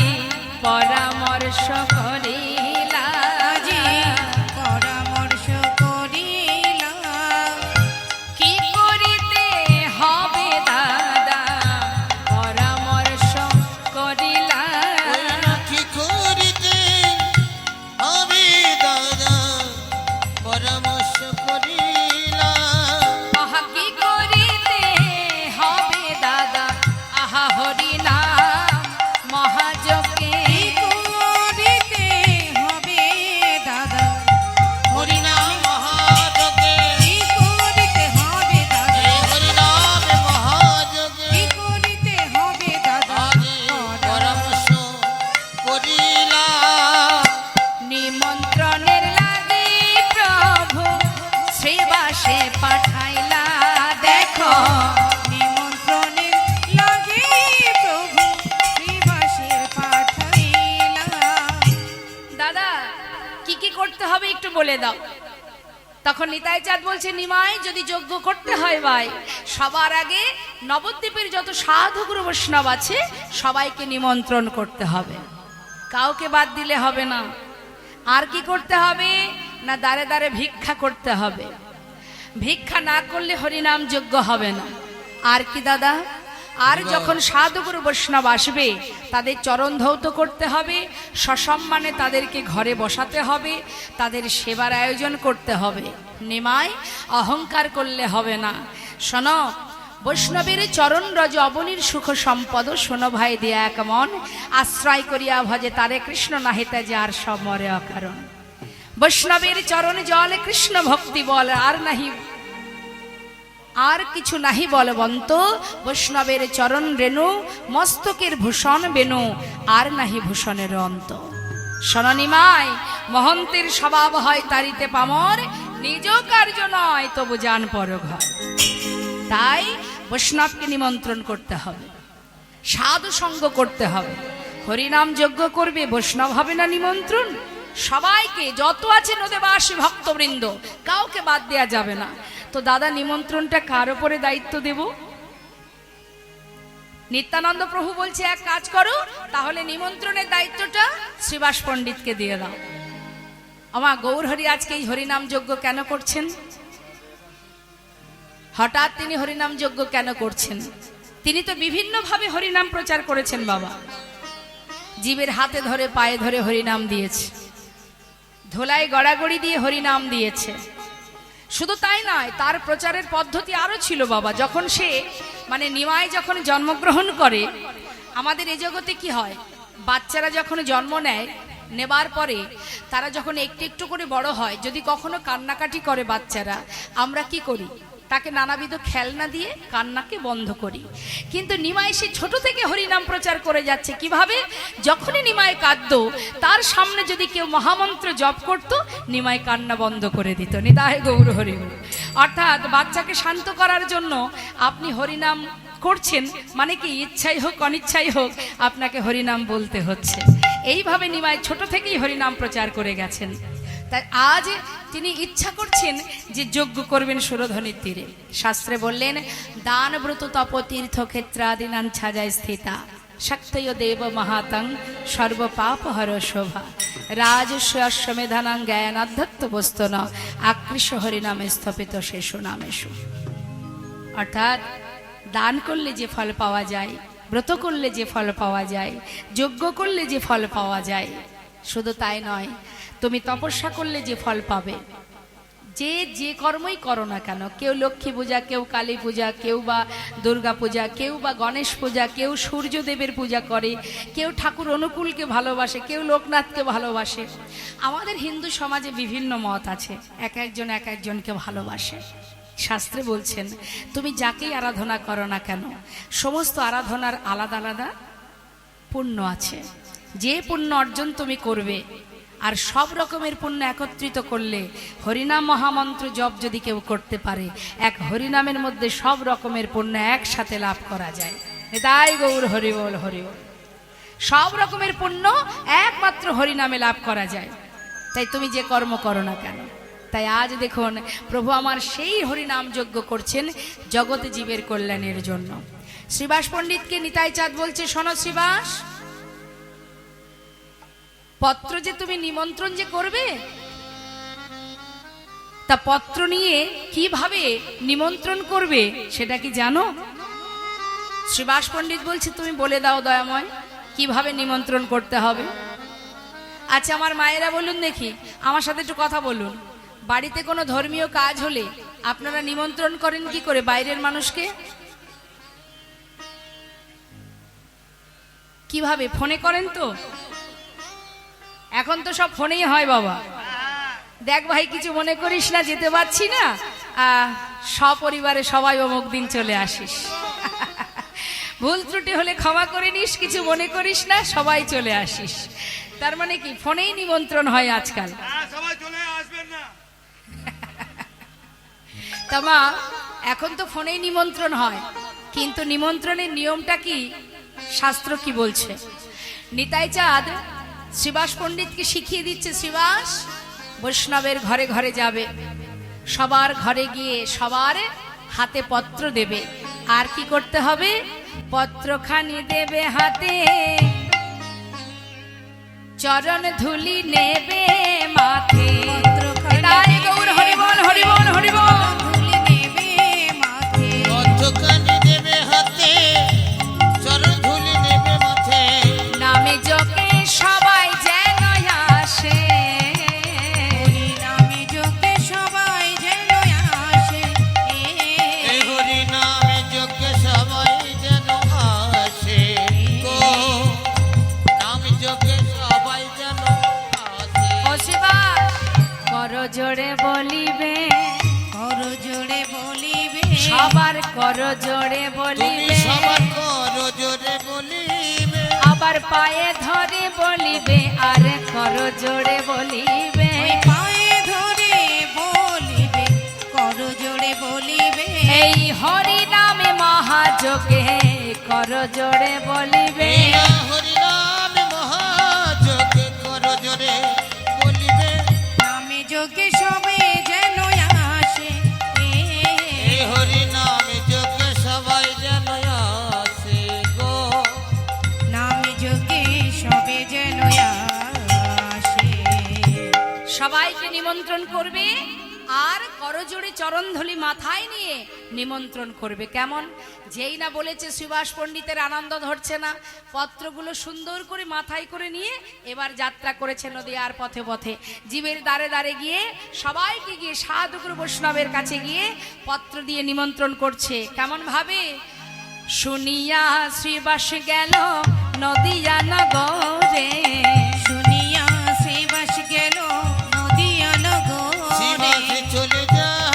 পরামর্শ করিলা আজি পরামর্শ করিলা কি করিতে হবে দাদা পরামর্শ করিলা কি করিতে হবে দাদা পরামর্শ করিলা আহা কি করিতে হবে দাদা আহা হরি নাম মহাযজ্ঞে করিতে হবে দাদা হরিনাম মহাযজ্ঞে কি করিতে হবে দাদা হরিনাম মহাযজ্ঞে কি করিতে হবে দাদা আজি পরামর্শ করিলা নিমন্ত্রণের লাগি প্রভু শ্রীবাসে পাঠাইলা দেখো নিমন্ত্রণের লাগে প্রভু শ্রীবাসের পাঠাইলা দাদা কি কি করতে হবে একটু বলে দাও। তখন নিতাই চাঁদ বলছে নিমাই যদি যজ্ঞ করতে হয় ভাই সবার আগে নবদ্বীপের যত সাধু গুরু বৈষ্ণব আছে সবাইকে নিমন্ত্রণ করতে হবে, কাউকে বাদ দিলে হবে না। আর কি করতে হবে না দাঁড়ে দাঁড়ে ভিক্ষা করতে হবে, ভিক্ষা না করলে হরিনাম যজ্ঞ হবে না। আর কি দাদা আর যখন সাধুগুরু বৈষ্ণব আসবে তাদের চরণ ধৌত করতে হবে, সসম্মানে তাদেরকে ঘরে বসাতে হবে, তাদের সেবার আয়োজন করতে হবে। নিমাই অহংকার করলে হবে না। শোনো বৈষ্ণবের চরণ রজ অবনীর সুখ সম্পদ শোনো ভাই দিয়া এক মন আশ্রয় করিয়া ভজে তারে কৃষ্ণ নাহিতে যে আর সব মরে অকারণ। বৈষ্ণবের চরণ জল কৃষ্ণ ভক্তি বল আর নাহি আর কিছু নাহি বলবন্ত, বৈষ্ণবের চরণ রেণু মস্তকের ভূষণ বেনু আর নাহি ভূষণের অন্ত। শননিমাই মহন্তের স্বভাব হয় তারিতে পামর, নিজ কার্য নয় তবু যান পরঘর। তাই বৈষ্ণবকে নিমন্ত্রণ করতে হবে, সাধু সঙ্গ করতে হবে। হরিনাম যজ্ঞ করবে বৈষ্ণব হবে না নিমন্ত্রণ? সবাইকে যত আছে নদেবাসী ভক্তবৃন্দ কাউকে বাদ দেয়া যাবে না। তো দাদা নিমন্ত্রণটা কার উপরে দায়িত্ব দেব? নিত্যানন্দ প্রভু বলছে এক কাজ করো, তাহলে নিমন্ত্রণের দায়িত্বটা শ্রীবাস পণ্ডিতকে দিয়ে দাও। আমার গৌরহরি আজকে এই হরিনাম যজ্ঞ কেন করছেন? হঠাৎ তিনি হরিনাম যজ্ঞ কেন করছেন? তিনি তো বিভিন্নভাবে হরিনাম প্রচার করেছেন বাবা। জীবের হাতে ধরে পায়ে ধরে হরিনাম দিয়েছে, ধোলায় গড়াগড়ি দিয়ে হরিনাম দিয়েছে। শুধু তাই নয়, তার প্রচারের পদ্ধতি আরো ছিল বাবা। যখন সে নিমাই যখন জন্মগ্রহণ করে, আমাদের এই জগতে কি হয়, বাচ্চারা যখন জন্ম নেয়, নেবার পরে তারা যখন একটু একটু করে বড় হয়, যদি কখনো কান্নাকাটি করে বাচ্চারা, আমরা কি করি, তাকে নানাবিধ খেলনা দিয়ে কান্নাকে বন্ধ করি। কিন্তু নিমাই সে ছোট থেকে হরিনাম প্রচার করে যাচ্ছে। কিভাবে? যখনই নিমাই কাঁদত, তার সামনে যদি কেউ মহামন্ত্র জপ করত, নিমাই কান্না বন্ধ করে দিত। নিতাই গৌর হরি হরি। অর্থাৎ বাচ্চাকে শান্ত করার জন্য আপনি হরিনাম করছেন, মানে কি ইচ্ছাই হোক অনিচ্ছাই হোক আপনাকে হরিনাম বলতে হচ্ছে। এইভাবে নিমাই ছোট থেকেই হরিনাম প্রচার করে গেছেন। তাই আজ তিনি ইচ্ছা করছেন যে যজ্ঞ করবেন সুরধনির তীরে। শাস্ত্রে বললেন দান ব্রত তপ তীর্থ ক্ষেত্রাদিনান ছাজায় স্থিতা শক্তয় দেব মহাতং সর্ব পাপ হর শোভা রাজস্ব অশ্বমেধানাং জ্ঞানাধ্যত্ত বস্তন আকৃষ হরিনামে স্থপিত শেষ নামেশু। অর্থাৎ দান করলে যে ফল পাওয়া যায়, ব্রত করলে যে ফল পাওয়া যায়, যজ্ঞ করলে যে ফল পাওয়া যায়, শুধু তাই নয়, তুমি তপস্যা করলে যে ফল পাবে, যে কর্মই করো না কেন, কেউ লক্ষ্মী পূজা, কেউ কালী পূজা, কেউ বা দুর্গা পূজা, কেউ বা গণেশ পূজা, কেউ সূর্যদেবের পূজা করে, কেউ ঠাকুর অনুকূলকে ভালোবাসে, কেউ লোকনাথকে ভালোবাসে। আমাদের হিন্দু সমাজে বিভিন্ন মত আছে, এক একজনকে ভালোবাসে। শাস্ত্রে বলছেন তুমি যাকেই আরাধনা করো না কেন, সমস্ত আরাধনার আলাদা আলাদা পুণ্য আছে। যে পুণ্য অর্জন তুমি করবে, আর সব রকমের পুণ্য একত্রিত করলে, হরিনাম মহামন্ত্র জপ যদি কেউ করতে পারে, এক হরিনামের মধ্যে সব রকমের পুণ্য একসাথে লাভ করা যায়। তাই গৌর হরি বল হরি বল। সব রকমের পুণ্য একমাত্র হরিনামে লাভ করা যায়। তাই তুমি যে কর্ম করো না কেন, তাই আজ দেখুন প্রভু আমার সেই হরিনাম যজ্ঞ করছেন জগৎ জীবের কল্যাণের জন্য। শ্রীবাস পণ্ডিতকে নিতাই চাঁদ বলছে, শোনো শ্রীবাস, পত্র যে তুমি নিমন্ত্রণ যে করবে, তা পত্র নিয়ে কিভাবে নিমন্ত্রণ করবে সেটা কি জানো? শ্রীবাস পণ্ডিত বলছে, তুমি বলে দাও দয়াময়, কিভাবে নিমন্ত্রণ করতে হবে। আচ্ছা আমার মায়েরা বলুন দেখি, আমার সাথে একটু কথা বলুন, বাড়িতে কোনো ধর্মীয় কাজ হলে আপনারা নিমন্ত্রণ করেন কি করে বাইরের মানুষকে? কিভাবে? ফোনে করেন তো? এখন তো সব ফোনেই হয় বাবা। দেখ ভাই, কিছু মনে করিস না, যেতে পারছি না, সপরিবারে সবাই অমুক দিন চলে আসিস। ভুল ত্রুটি হলে ক্ষমা করে নিস, কিছু মনে করিস না, সবাই চলে আসিস। তার মানে কি ফোনেই নিমন্ত্রণ হয় আজকাল? সবাই চলে আসবেন না। তা মা, এখন তো ফোনেই নিমন্ত্রণ হয়, কিন্তু নিমন্ত্রণের নিয়মটা কি, শাস্ত্র কি বলছে? নিতাই চাঁদ শ্রীবাস পণ্ডিতকে শিখিয়ে দিচ্ছে, শ্রীবাস বৈষ্ণবের ঘরে ঘরে যাবে, সবার ঘরে গিয়ে সবার হাতে পত্র দেবে। আর কি করতে হবে? পত্রখানি দেবে হাতে, চরণ ধুলি নেবে মাথে। তাই গৌর হরিবল হরিবল হরিবল। ধুলি নেবে মাথে, পত্রখানি দেবে হাতে, চরণ ধুলি নেবে মাথে। নামে যোগে সবাই যেন আসে, হরি নামে যোগে সবাই যেন আসে। এই হরি নামে যজ্ঞে সবাই যেন আসে গো, নাম যজ্ঞে সবাই যেন আসে। ও শিবাস কর জোড়ে বলিবে, কর জোড়ে বলিবে, সবার কর জোড়ে তুমি বলিবে, সবার করো জোরে বলিবে। আবার পায়ে ধরে বলিবে, আর কর জোড়ে বলিবে। ওই পায়ে ধরে বলিবে, কর জোড়ে বলিবে। এই হরি নামে মহাযোগে কর জোড়ে বলিবে। এই হরি নামে মহাযজ্ঞে করো জোরে বলিবে। নামে যোগে সবে যেন আসে, এই হরি নামে যজ্ঞে সবাই যেন আসে গো, নামে যোগে সবে যেন আসে। সবাইকে নিমন্ত্রণ করবে, আর করজোড়ে চরণধলি মাথায় নিয়ে নিমন্ত্রণ করবে। কেমন? যেই না বলেছে শ্রীবাস পণ্ডিতের আনন্দ ধরছে না, পত্রগুলো সুন্দর করে মাথায় করে নিয়ে এবার যাত্রা করেছে নদীয়ার পথে পথে, জীবের দ্বারে দ্বারে গিয়ে সবাইকে গিয়ে সাধুগুরু বৈষ্ণবের কাছে গিয়ে পত্র দিয়ে নিমন্ত্রণ করছে। কেমন ভাবে? শুনিয়া শ্রীবাস গেল নদীয়া নগরে, শুনিয়া শ্রীবাস গেল নদিয়া নগরে। শিবাসে চলে যায়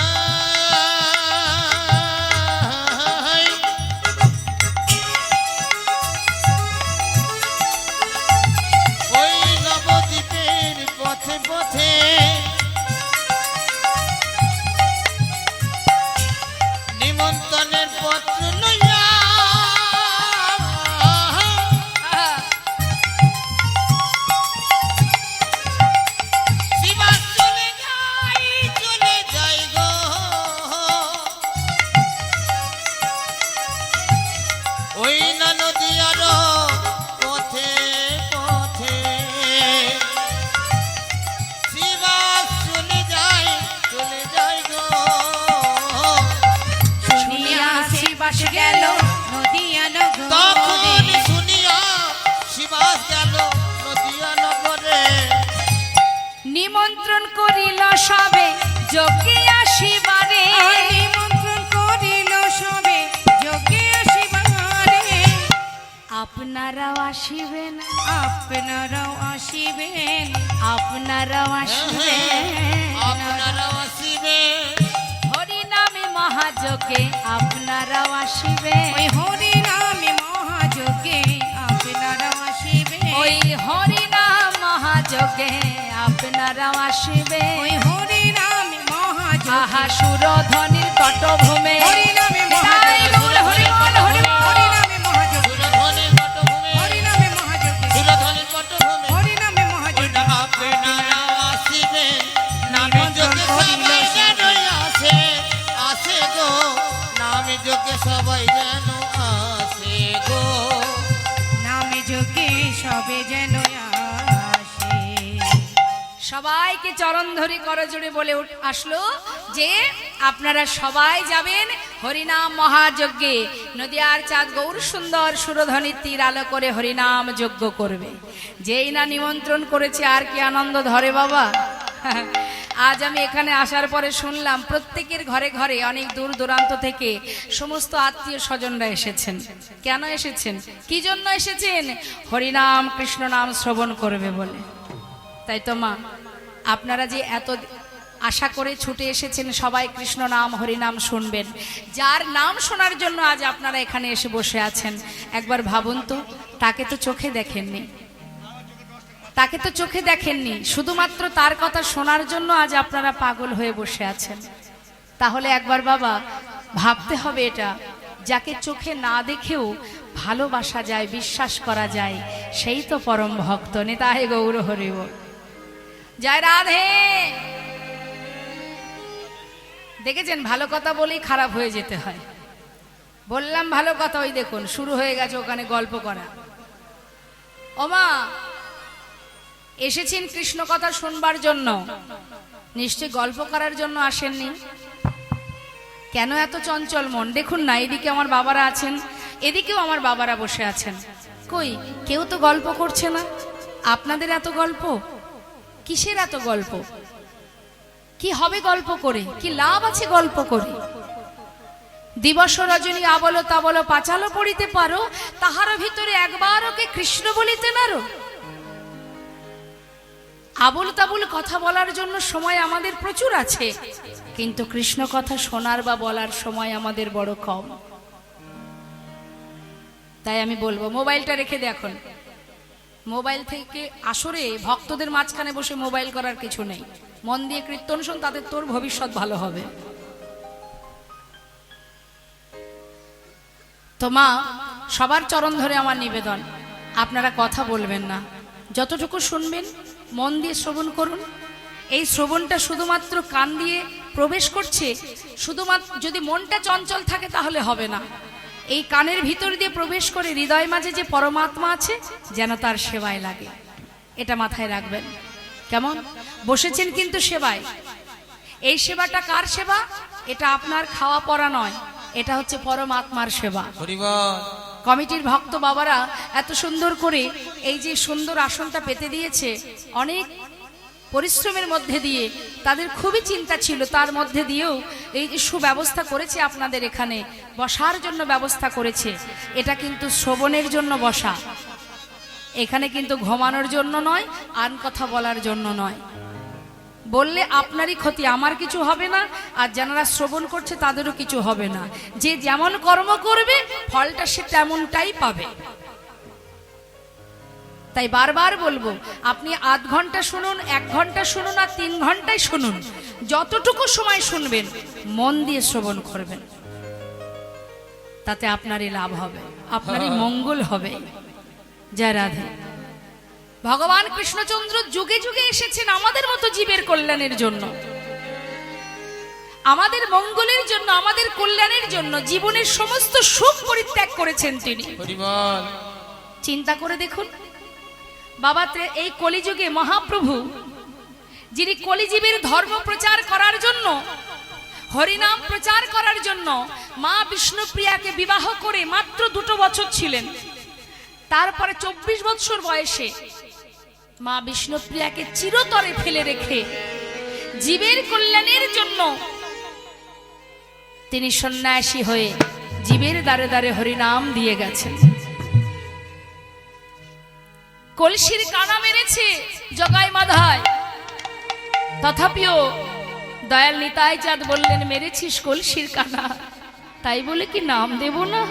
ওই নবদ্বীপের পথে পথে, নিমন্ত্রণের পত্র লইয়া। শিবাস চলে যাই গো, ওই না নদীয়ার পথে পথে। শিবাস চলে যাই গো, শুনিয়া শ্রীবাস গেল নদিয়া তখন নগরে। শুনিয়া শিবাস গেল নদীয়া নগরে। নিমন্ত্রণ করিল সবে যোগে আসিবারে, নিমন্ত্রণ করিল সবে যোগে আসিবারে। আপনারাও আসিবেন, আপনারাও আসিবেন, আপনারাও আসিবেন, আপনারাও আসিবেন। হরি নামে মহাযোগে আপনারাও আসিবেন, ওই হরি নামে মহাযোগে আপনারাও আসিবেন। ওই হরি নাম মহাযোগে আপনারাও আসিবেন। ওই হরি নামে মহাযোগে, আহা সুরধ্বনির তটভূমে, হরি নামে তাই মহাযোগে, গৌর হরিবল হরিবল। হরি নামে মহাযোগে, সুরধ্বনির পটভূমে, হরি নামে মহাযোগে, সুরধ্বনির পটভূমে। হরি নামে মহাযোগে। আপনারা আসিবেন, নামে যোগে নামে যোগে সবাই যেন আসে গো নামে যোগে সবে যেন আসে। সবাইকে চরণ ধরি করজোড়ে বলে আসলো যে আপনারা সবাই যাবেন হরিনাম মহাযজ্ঞে। নদিয়ার চাঁদ গৌর সুন্দর সুরধ্বনির তীর আলো করে হরিনাম যজ্ঞ করবে। যেই না নিমন্ত্রণ করেছে আর কি আনন্দ ধরে বাবা। আজ আমি এখানে আসার পরে শুনলাম প্রত্যেকের ঘরে ঘরে অনেক দূর দূরান্ত থেকে সমস্ত আত্মীয় স্বজনরা এসেছেন। কেন এসেছেন, কি জন্য এসেছেন? হরিনাম কৃষ্ণ নাম শ্রবণ করবে বলে। তাই তো মা, আপনারা যে এত আশা করে ছুটে এসেছেন সবাই কৃষ্ণ নাম হরিনাম শুনবেন, যার নাম শোনার জন্য আজ আপনারা এখানে এসে বসে আছেন, একবার ভাবুন তো, তাকে তো চোখে দেখেননি, তাকে তো চোখে দেখেননি, শুধুমাত্র তার কথা শোনার জন্য আজ আপনারা পাগল হয়ে বসে আছেন। তাহলে একবার বাবা ভাবতে হবে এটা, যাকে চোখে না দেখেও ভালোবাসা যায়, বিশ্বাস করা যায়, সেই তো পরম ভক্ত। নিতাই গৌর হরি বল। জয় রাধে। দেখেছেন, ভালো কথা বলেই খারাপ হয়ে যেতে হয়। বললাম ভালো কথা, ওই দেখুন শুরু হয়ে গেছে ওখানে গল্প করা। ওমা, এসেছেন কৃষ্ণ কথা শুনবার জন্য, নিশ্চয় গল্প করার জন্য আসেননি। কেন এত চঞ্চল মন? দেখুন না, এদিকে আমার বাবারা আছেন, এদিকেও আমার বাবারা বসে আছেন, কই কেউ তো গল্প করছে না। আপনাদের এত গল্প কিসের? এত গল্প কি হবে গল্প করে? কি লাভ আছে গল্প করে? দিবস রজনী আবল তাবল পাঁচালো পড়িতে পারো, তাহার ভিতরে একবারও কে কৃষ্ণ বলিতে নারো। আবল তাবল কথা বলার জন্য সময় আমাদের প্রচুর আছে, কিন্তু কৃষ্ণ কথা শোনার বা বলার সময় আমাদের বড় কম। তাই আমি বলবো, মোবাইলটা রেখে দেখুন, মোবাইল থেকে আসরে ভক্তদের মাঝখানে বসে মোবাইল করার কিছু নেই। মন দিয়ে কীর্তন শোন, তাদের তোর ভবিষ্যৎ ভালো হবে। তো মা, সবার চরণ ধরে আমার নিবেদন, আপনারা কথা বলবেন না, যতটুকু শুনবেন মন দিয়ে শ্রবণ করুন। এই শ্রবণটা শুধুমাত্র কান দিয়ে প্রবেশ করছে, শুধুমাত্র যদি মনটা চঞ্চল থাকে তাহলে হবে না। এই কানের ভিতর দিয়ে প্রবেশ করে হৃদয় মাঝে যে পরমাত্মা আছে, যেন তার সেবায় লাগে, এটা মাথায় রাখবেন। কেমন বসেছেন কিন্তু সেবায়। এই সেবাটা কার সেবা? এটা আপনার খাওয়া পড়া নয়, এটা হচ্ছে পরমাত্মার সেবা। কমিটির ভক্ত বাবারা এত সুন্দর করে এই যে সুন্দর আসনটা পেতে দিয়েছে, অনেক পরিশ্রমের মধ্যে দিয়ে, তাদের খুবই চিন্তা ছিল, তার মধ্যে দিয়েও এই যে সুব্যবস্থা করেছে, আপনাদের এখানে বসার জন্য ব্যবস্থা করেছে। এটা কিন্তু শ্রবণের জন্য বসা, এখানে কিন্তু ঘুমানোর জন্য নয়, আন কথা বলার জন্য নয়। বললে আপনারই ক্ষতি, আমার কিছু হবে না, আর যারা শ্রবণ করছে তাদেরও কিছু হবে না। যে যেমন কর্ম করবে ফলটা সে তেমনটাই পাবে। তাই বারবার বলবো, আপনি আধ ঘন্টা শুনুন, 1 ঘন্টা শুনুন, আর 3 ঘন্টায় শুনুন, যতটুকু সময় শুনবেন মন দিয়ে শ্রবণ করবেন, তাতে আপনারই লাভ হবে, আপনারই মঙ্গল হবে। জয় রাধে। ভগবান কৃষ্ণচন্দ্র যুগে যুগে এসেছেন আমাদের মতো জীবের কল্যাণের জন্য, আমাদের মঙ্গলের জন্য, আমাদের কল্যাণের জন্য। জীবনের সমস্ত সুখ পরিত্যাগ করেছেন তিনি। চিন্তা করে দেখুন বাবা, এই কলিযুগে মহাপ্রভু যিনি কলিজীবের ধর্ম প্রচার করার জন্য, হরিনাম প্রচার করার জন্য মা বিষ্ণুপ্রিয়াকে বিবাহ করে মাত্র 2 বছর ছিলেন। তারপরে 24 বছর বয়সে মা বিষ্ণুপ্রিয়াকে চিরতরে ফেলে রেখে জীবের কল্যাণের জন্য তিনি সন্ন্যাসী হয়ে জীবের দ্বারে দ্বারে হরিনাম দিয়ে গেছেন। কলসির কানা মেরেছে জগাই মাধায়, তথাপিও দয়াল নিতাই চাঁদ বললেন, মেরেছিস কলসির কানা, তাই বলে কি নাম দেব না?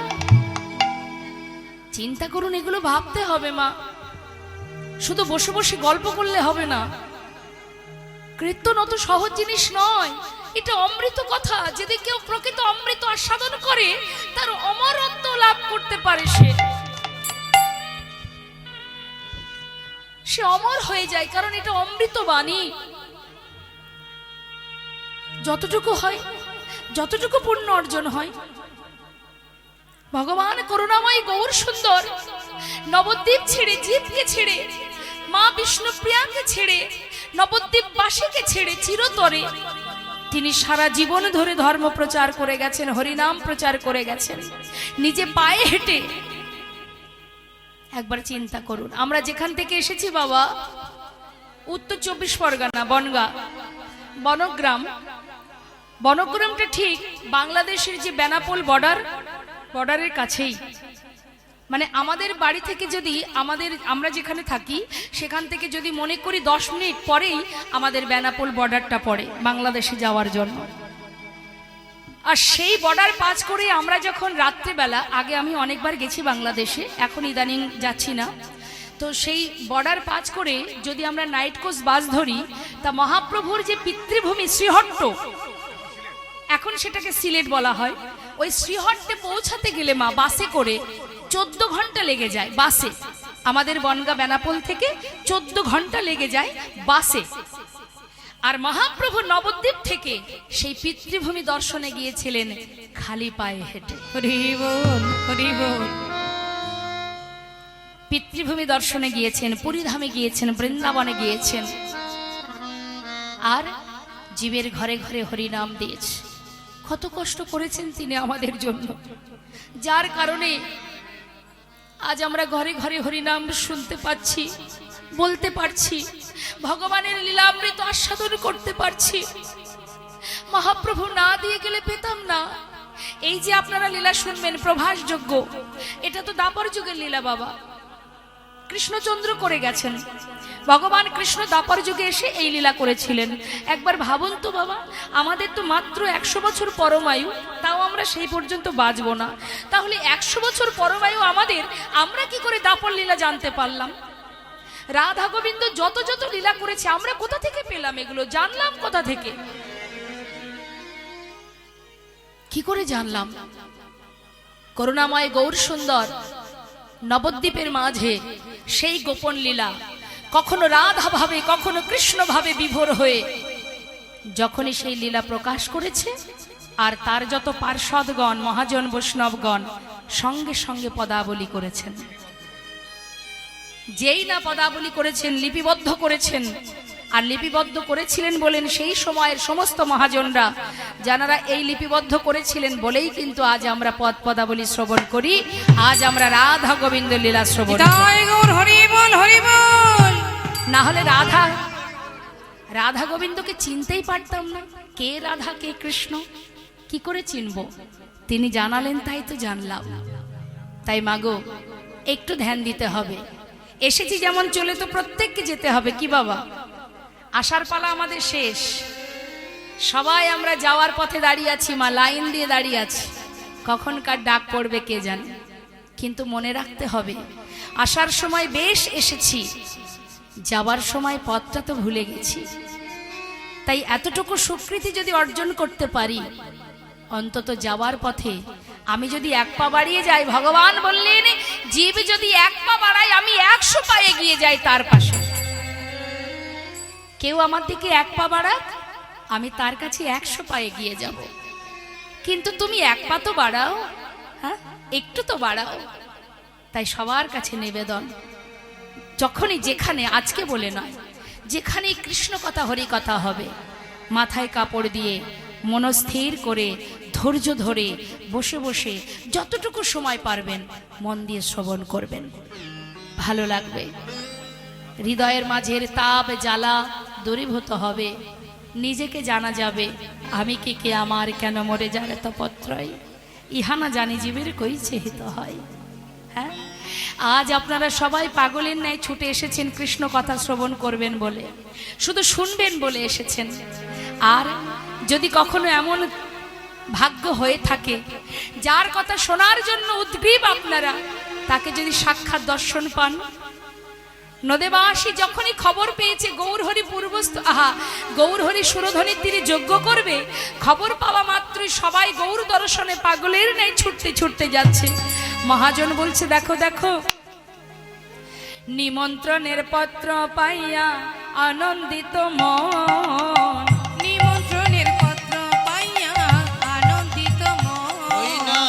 চিন্তা করুন, এগুলো ভাবতে হবে মা, শুধু বসে বসে গল্প করলে হবে না। কীর্তন অত সহজ জিনিস নয়, এটা অমৃত কথা। যদি কেউ প্রকৃত অমৃত আস্বাদন করে, তার অমরত্ব লাভ করতে পারে, সে অমর হয়ে যায়, কারণ এটা অমৃত বাণী। যতটুকু হয়, যতটুকু পুণ্য অর্জন হয়, ভগবান করুণাময় গৌর সুন্দর নবদ্বীপ ছেড়ে, জীবকে ছেড়ে, মা বিষ্ণুপ্রিয়াকে ছেড়ে, নবদ্বীপবাসীকে ছেড়ে চিরতরে তিনি সারা জীবন ধরে ধর্ম প্রচার করে গেছেন, হরিনাম প্রচার করে গেছেন নিজে পায়ে হেঁটে। একবার চিন্তা করুন, আমরা যেখান থেকে এসেছি বাবা, উত্তর 24 পরগনা, বনগাঁ, বনগ্রামটা ঠিক বাংলাদেশের যে বেনাপোল বর্ডারের কাছেই। মানে আমাদের বাড়ি থেকে যদি আমরা যেখানে থাকি সেখান থেকে যদি মনে করি 10 মিনিট পরেই আমাদের বেনাপোল বর্ডারটা পড়ে বাংলাদেশে যাওয়ার জন্য। আর সেই বর্ডার পাস করে আমরা যখন রাত্রিবেলা, আগে আমি অনেকবার গেছি বাংলাদেশে, এখন ইদানিং যাচ্ছি না, তো সেই বর্ডার পাস করে যদি আমরা নাইট কোচ বাস ধরি, তা মহাপ্রভুর যে পিতৃভূমি শ্রীহট্ট, এখন সেটাকে সিলেট বলা হয়, ওই শ্রীহট্টে পৌঁছাতে গেলে মা বাসে করে 14 ঘন্টা লেগে যায় বাসে। আমাদের বনগাঁ বেনাপোল থেকে 14 ঘন্টা লেগে যায় বাসে। আর মহাপ্রভু নবদ্বীপ থেকে সেই পিতৃভূমি দর্শনে গিয়েছিলেন খালি পায়ে হেঁটে। হরি বল, হরি বল। পিতৃভূমি দর্শনে গিয়েছেন, পুরীধামে গিয়েছেন, বৃন্দাবনে গিয়েছেন, আর জীবের ঘরে ঘরে হরিনাম দিয়েছে। কত কষ্ট করেছেন তিনি আমাদের জন্য, যার কারণে আজ আমরা ঘরে ঘরে হরিনাম শুনতে পাচ্ছি, বলতে পারছি, ভগবানের লীলামৃত আস্বাদন করতে পারছি। মহাপ্রভু না দিয়ে গেলে পেতাম না। এই যে আপনারা লীলা শুনবেন প্রভাসযোগ্য, এটা তো দাপর যুগের লীলা বাবা, কৃষ্ণচন্দ্র করে গেছেন। ভগবান কৃষ্ণ দাপর যুগে এসে এই লীলা করেছিলেন। একবার ভাবুন তো বাবা, আমাদের তো মাত্র 100 বছর পরমায়ু, তাও আমরা সেই পর্যন্ত বাঁচব না। তাহলে 100 বছর পরমায়ু আমাদের, আমরা কি করে দাপর লীলা জানতে পারলাম? রাধা গোবিন্দ যত যত লীলা করেছে আমরা কোথা থেকে পেলাম? এগুলো জানলাম কোথা থেকে? কি করে জানলাম? করুণাময় গৌর সুন্দর নবদ্বীপের মাঝে সেই গোপন লীলা, কখনো রাধা ভাবে কখনো কৃষ্ণ ভাবে বিভোর হয়ে যখনই সেই লীলা প্রকাশ করেছে, আর তার যত পার্ষদগণ, মহাজন, বৈষ্ণবগণ সঙ্গে সঙ্গে পদাবলী করেছেন। যেই না পদাবলী করেছেন, লিপিবদ্ধ করেছেন, আর লিপিবদ্ধ করেছিলেন বলেন সেই সময়ের সমস্ত মহাজনরা, যারা এই লিপিবদ্ধ করেছিলেন বলেই কিন্তু আজ আমরা পদাবলী শ্রবণ করি, আজ আমরা রাধা গোবিন্দ লীলা শ্রবণ করি। জয় গৌর, হরি বল, হরি বল। না হলে রাধা গোবিন্দকে চিনতেই পারতাম না। কে রাধা কে কৃষ্ণ কি করে চিনব? তিনি জানালেন তাই তো জানলাম। তাই মাগো একটু ধ্যান দিতে হবে। এসেছি যেমন, চলে তো প্রত্যেককে যেতে হবে। কি বাবা, আসার পালা আমাদের শেষ। সবাই আমরা যাওয়ার পথে দাঁড়িয়ে আছি, মা লাইন দিয়ে দাঁড়িয়ে আছি, কখন কার ডাক পড়বে কে জানে। কিন্তু মনে রাখতে হবে, আসার সময় বেশ এসেছি, যাবার সময় পথটা তো ভুলে গেছি। তাই এতটুকু স্বীকৃতি যদি অর্জন করতে পারি, অন্তত যাওয়ার পথে আমি যদি 1 পা বাড়িয়ে যাই, ভগবান বললেন জীব যদি 1 পা বাড়ায় আমি 100 পায়ে গিয়ে যাই তার পাশে। কেউ আমার দিকে 1 পা বাড়াক, আমি তার কাছে 100 পায়ে গিয়ে যাব। কিন্তু তুমি 1 পা তো বাড়াও, হ্যাঁ একটু তো বাড়াও। তাই সবার কাছে নিবেদন, যখনই যেখানে, আজকে বলে নয়, যেখানেই কৃষ্ণ কথা হরি কথা হবে, মাথায় কাপড় দিয়ে মনস্থির করে ধৈর্য ধরে বসে বসে যতটুকু সময় পারবেন মন দিয়ে শ্রবণ করবেন, ভালো লাগবে। হৃদয়ের মাঝের তাপ জ্বালা দূরীভূত হবে, নিজেকে জানা যাবে আমি কে আমার কেন মরে যারে তপত্রয়, ইহা না জানি জীবের কইছে হিত হয়। হ্যাঁ, আজ আপনারা সবাই পাগলের ন্যায় ছুটে এসেছেন কৃষ্ণ কথা শ্রবণ করবেন বলে, শুধু শুনবেন বলে এসেছেন। আর যদি কখনো এমন ভাগ্য হয়ে থাকে যার কথা শোনার জন্য উদ্গ্রীব আপনারা, তাকে যদি সাক্ষাৎ দর্শন পান, নদেবাসী যখনই খবর পেয়েছে গৌরহরি পূর্বস্থ, গৌরহরি সুরধ্বনির তীরে যজ্ঞ করবে, খবর পাওয়া মাত্রই সবাই গৌর দর্শনে পাগলের ন্যায় ছুটতে ছুটতে যাচ্ছে। মহাজন বলছে, দেখো দেখো, নিমন্ত্রণের পত্র পাইয়া আনন্দিত মন, নিমন্ত্রণের পত্র পাইয়া আনন্দিত মন, ওই না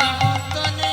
নিমন্ত্রণে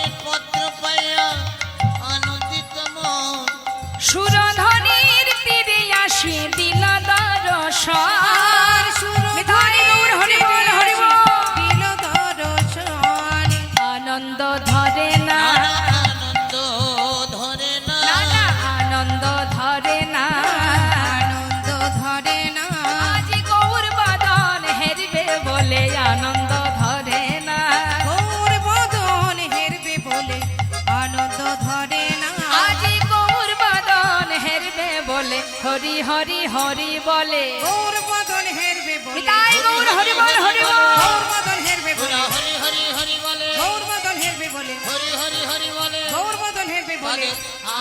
হরি হরি বলে গৌর বদন হেরবে বলে নিতাই গৌর হরি বল হরি বল গৌর বদন হেরবে বলে ওরা হরি হরি হরি বলে গৌর বদন হেরবে বলে হরি হরি হরি বলে গৌর বদন হেরবে বলে বলে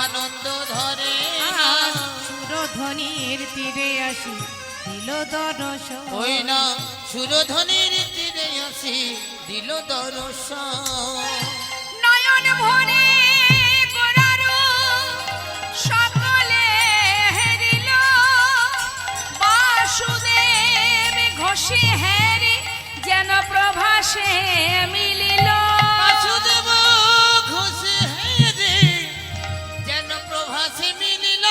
আনন্দ ধরে সুরধ্বনির তীরে আসি দিল দর্শন ওই না সুরধ্বনির তীরে আসি দিল দর্শন নয়ন ভরে করারু সকলে হেরিল বাসুদেব ঘোষে হেরি যেন প্রভাসে মিলিল বাসুদেব ঘোষে হেরে যেন প্রভাসে মিলিল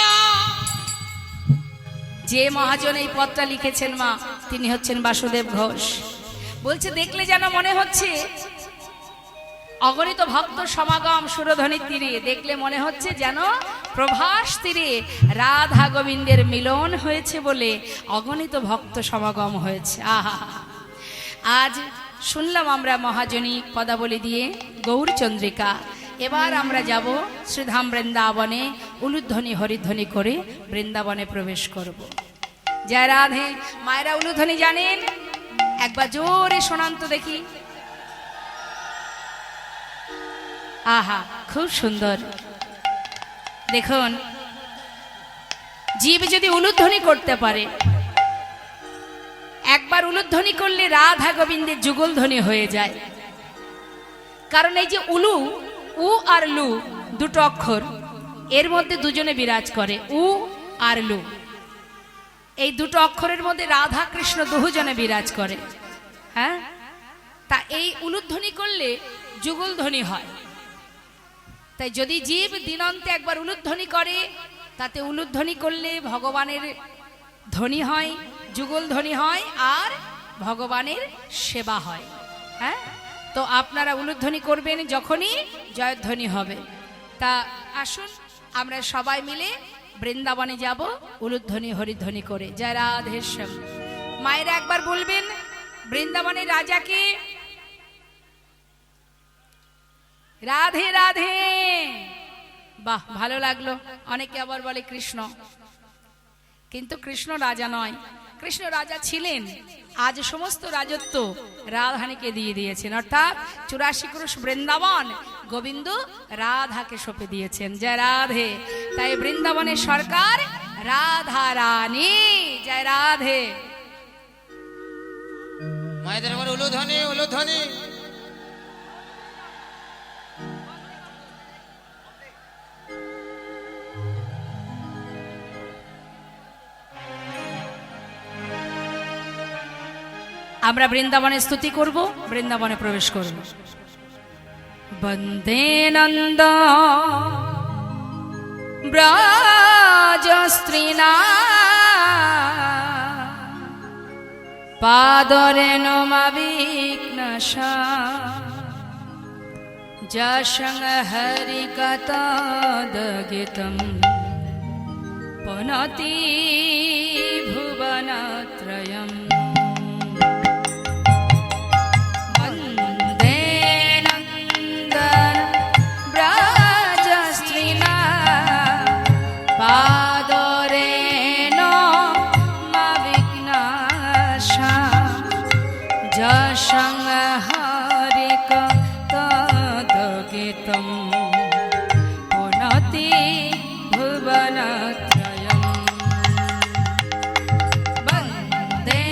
যে মহাজন এই পদটা লিখেছেন মা তিনি হচ্ছেন বাসুদেব ঘোষ। বলছে দেখলে যেন মনে হচ্ছে অগণিত ভক্ত সমাগম সুরধ্বনির তীরে, দেখলে মনে হচ্ছে যেন প্রভাস তীরে রাধা গোবিন্দের মিলন হয়েছে বলে অগণিত ভক্ত সমাগম হয়েছে। আহা, আজ শুনলাম আমরা মহাজনী পদাবলী দিয়ে গৌরচন্দ্রিকা। এবার আমরা যাব শ্রীধাম বৃন্দাবনে, উলুধ্বনি হরিধ্বনি করে বৃন্দাবনে প্রবেশ করব। জয় রাধে। মায়েরা উলুধ্বনি জানেন? একবার জোরে শোনান তো দেখি। আহা, খুব সুন্দর। দেখুন, জীব যদি উলুধ্বনি করতে পারে, একবার উলুধ্বনি করলে রাধা গোবিন্দের যুগল ধ্বনি হয়ে যায়। কারণ এই যে উলু, উ আর লু দুটো অক্ষর, এর মধ্যে দুজনে বিরাজ করে, উ আর লু। এই দুটো অক্ষরের মধ্যে রাধা কৃষ্ণ দুজনে বিরাজ করে। হ্যাঁ, তা এই উলুধ্বনি করলে যুগল ধ্বনি হয়। তাই যদি জীব দিনান্তে একবার উলুধ্বনি করে, তাতে উলুধ্বনি করলে ভগবানের ধ্বনি হয়, যুগল ধ্বনি হয়, আর ভগবানের সেবা হয়। হ্যাঁ, তো আপনারা উলুধ্বনি করবেন যখনই জয়ধ্বনি হবে। তা আসুন আমরা সবাই মিলে বৃন্দাবনে যাব উলুধ্বনি হরিধ্বনি করে। জয় রাধেশ্যাম। মায়েরা একবার বলবেন বৃন্দাবনের রাজাকে রাধে রাধে। বাহ, ভালো লাগলো। অনেকে আবার বলে কৃষ্ণ, কিন্তু কৃষ্ণ রাজা নয়। কৃষ্ণ রাজা ছিলেন, আজ সমস্ত রাজত্ব রাধানীকে দিয়ে দিয়েছেন, অর্থাৎ 84 ক্রোশ বৃন্দাবন গোবিন্দ রাধাকে সঁপে দিয়েছেন। জয় রাধে। তাই বৃন্দাবনের সরকার রাধা রানী। জয় রাধে। মায়েদের ঘরে উলুধ্বনি উলুধ্বনি। আমরা বৃন্দাবনে স্তুতি করব, বৃন্দাবনে প্রবেশ করব। বন্দে নন্দ ব্রজ স্ত্রীনা পাদরে নমাবিঘ্নশা যশং হরি কতদগীতম পুনতি ভুবনত্রয়ম। ভুবনত্রয়ম বন্দে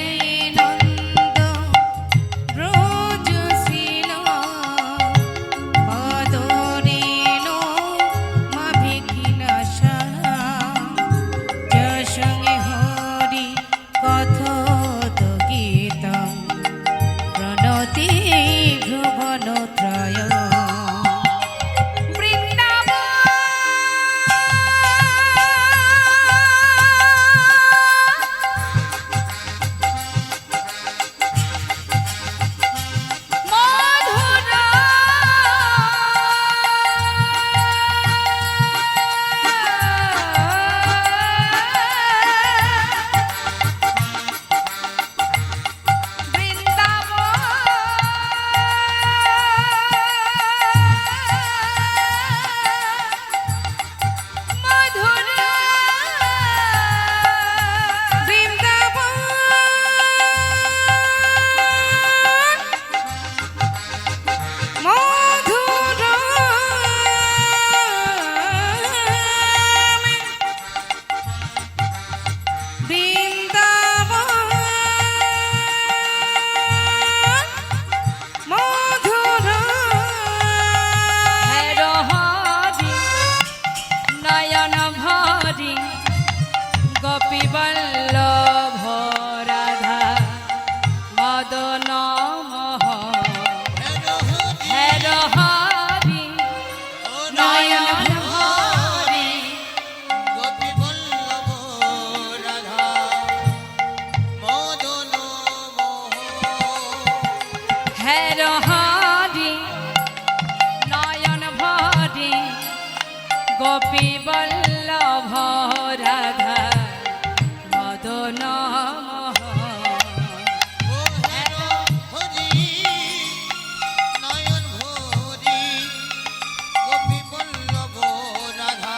হ্যার হরি নয়ন ভরি গোপী বল্লভ রাধা মদন ও হের হরি নয়ন ভরি গোপী বল্লভ রাধা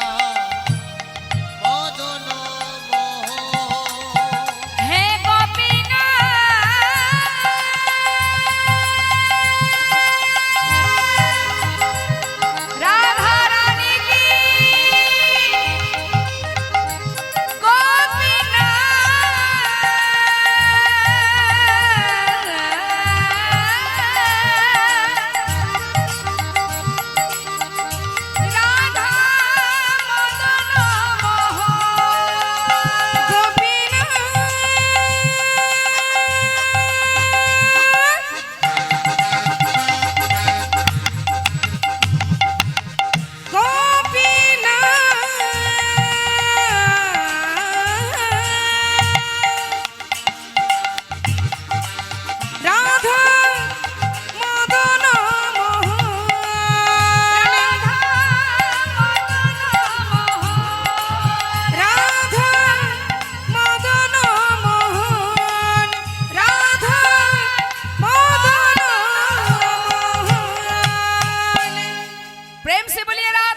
মদন মোহন। হে গোপীনা রাধা রানী কি গোপীনা রাধা মদন মোহন प्रेम से बोलिए राधा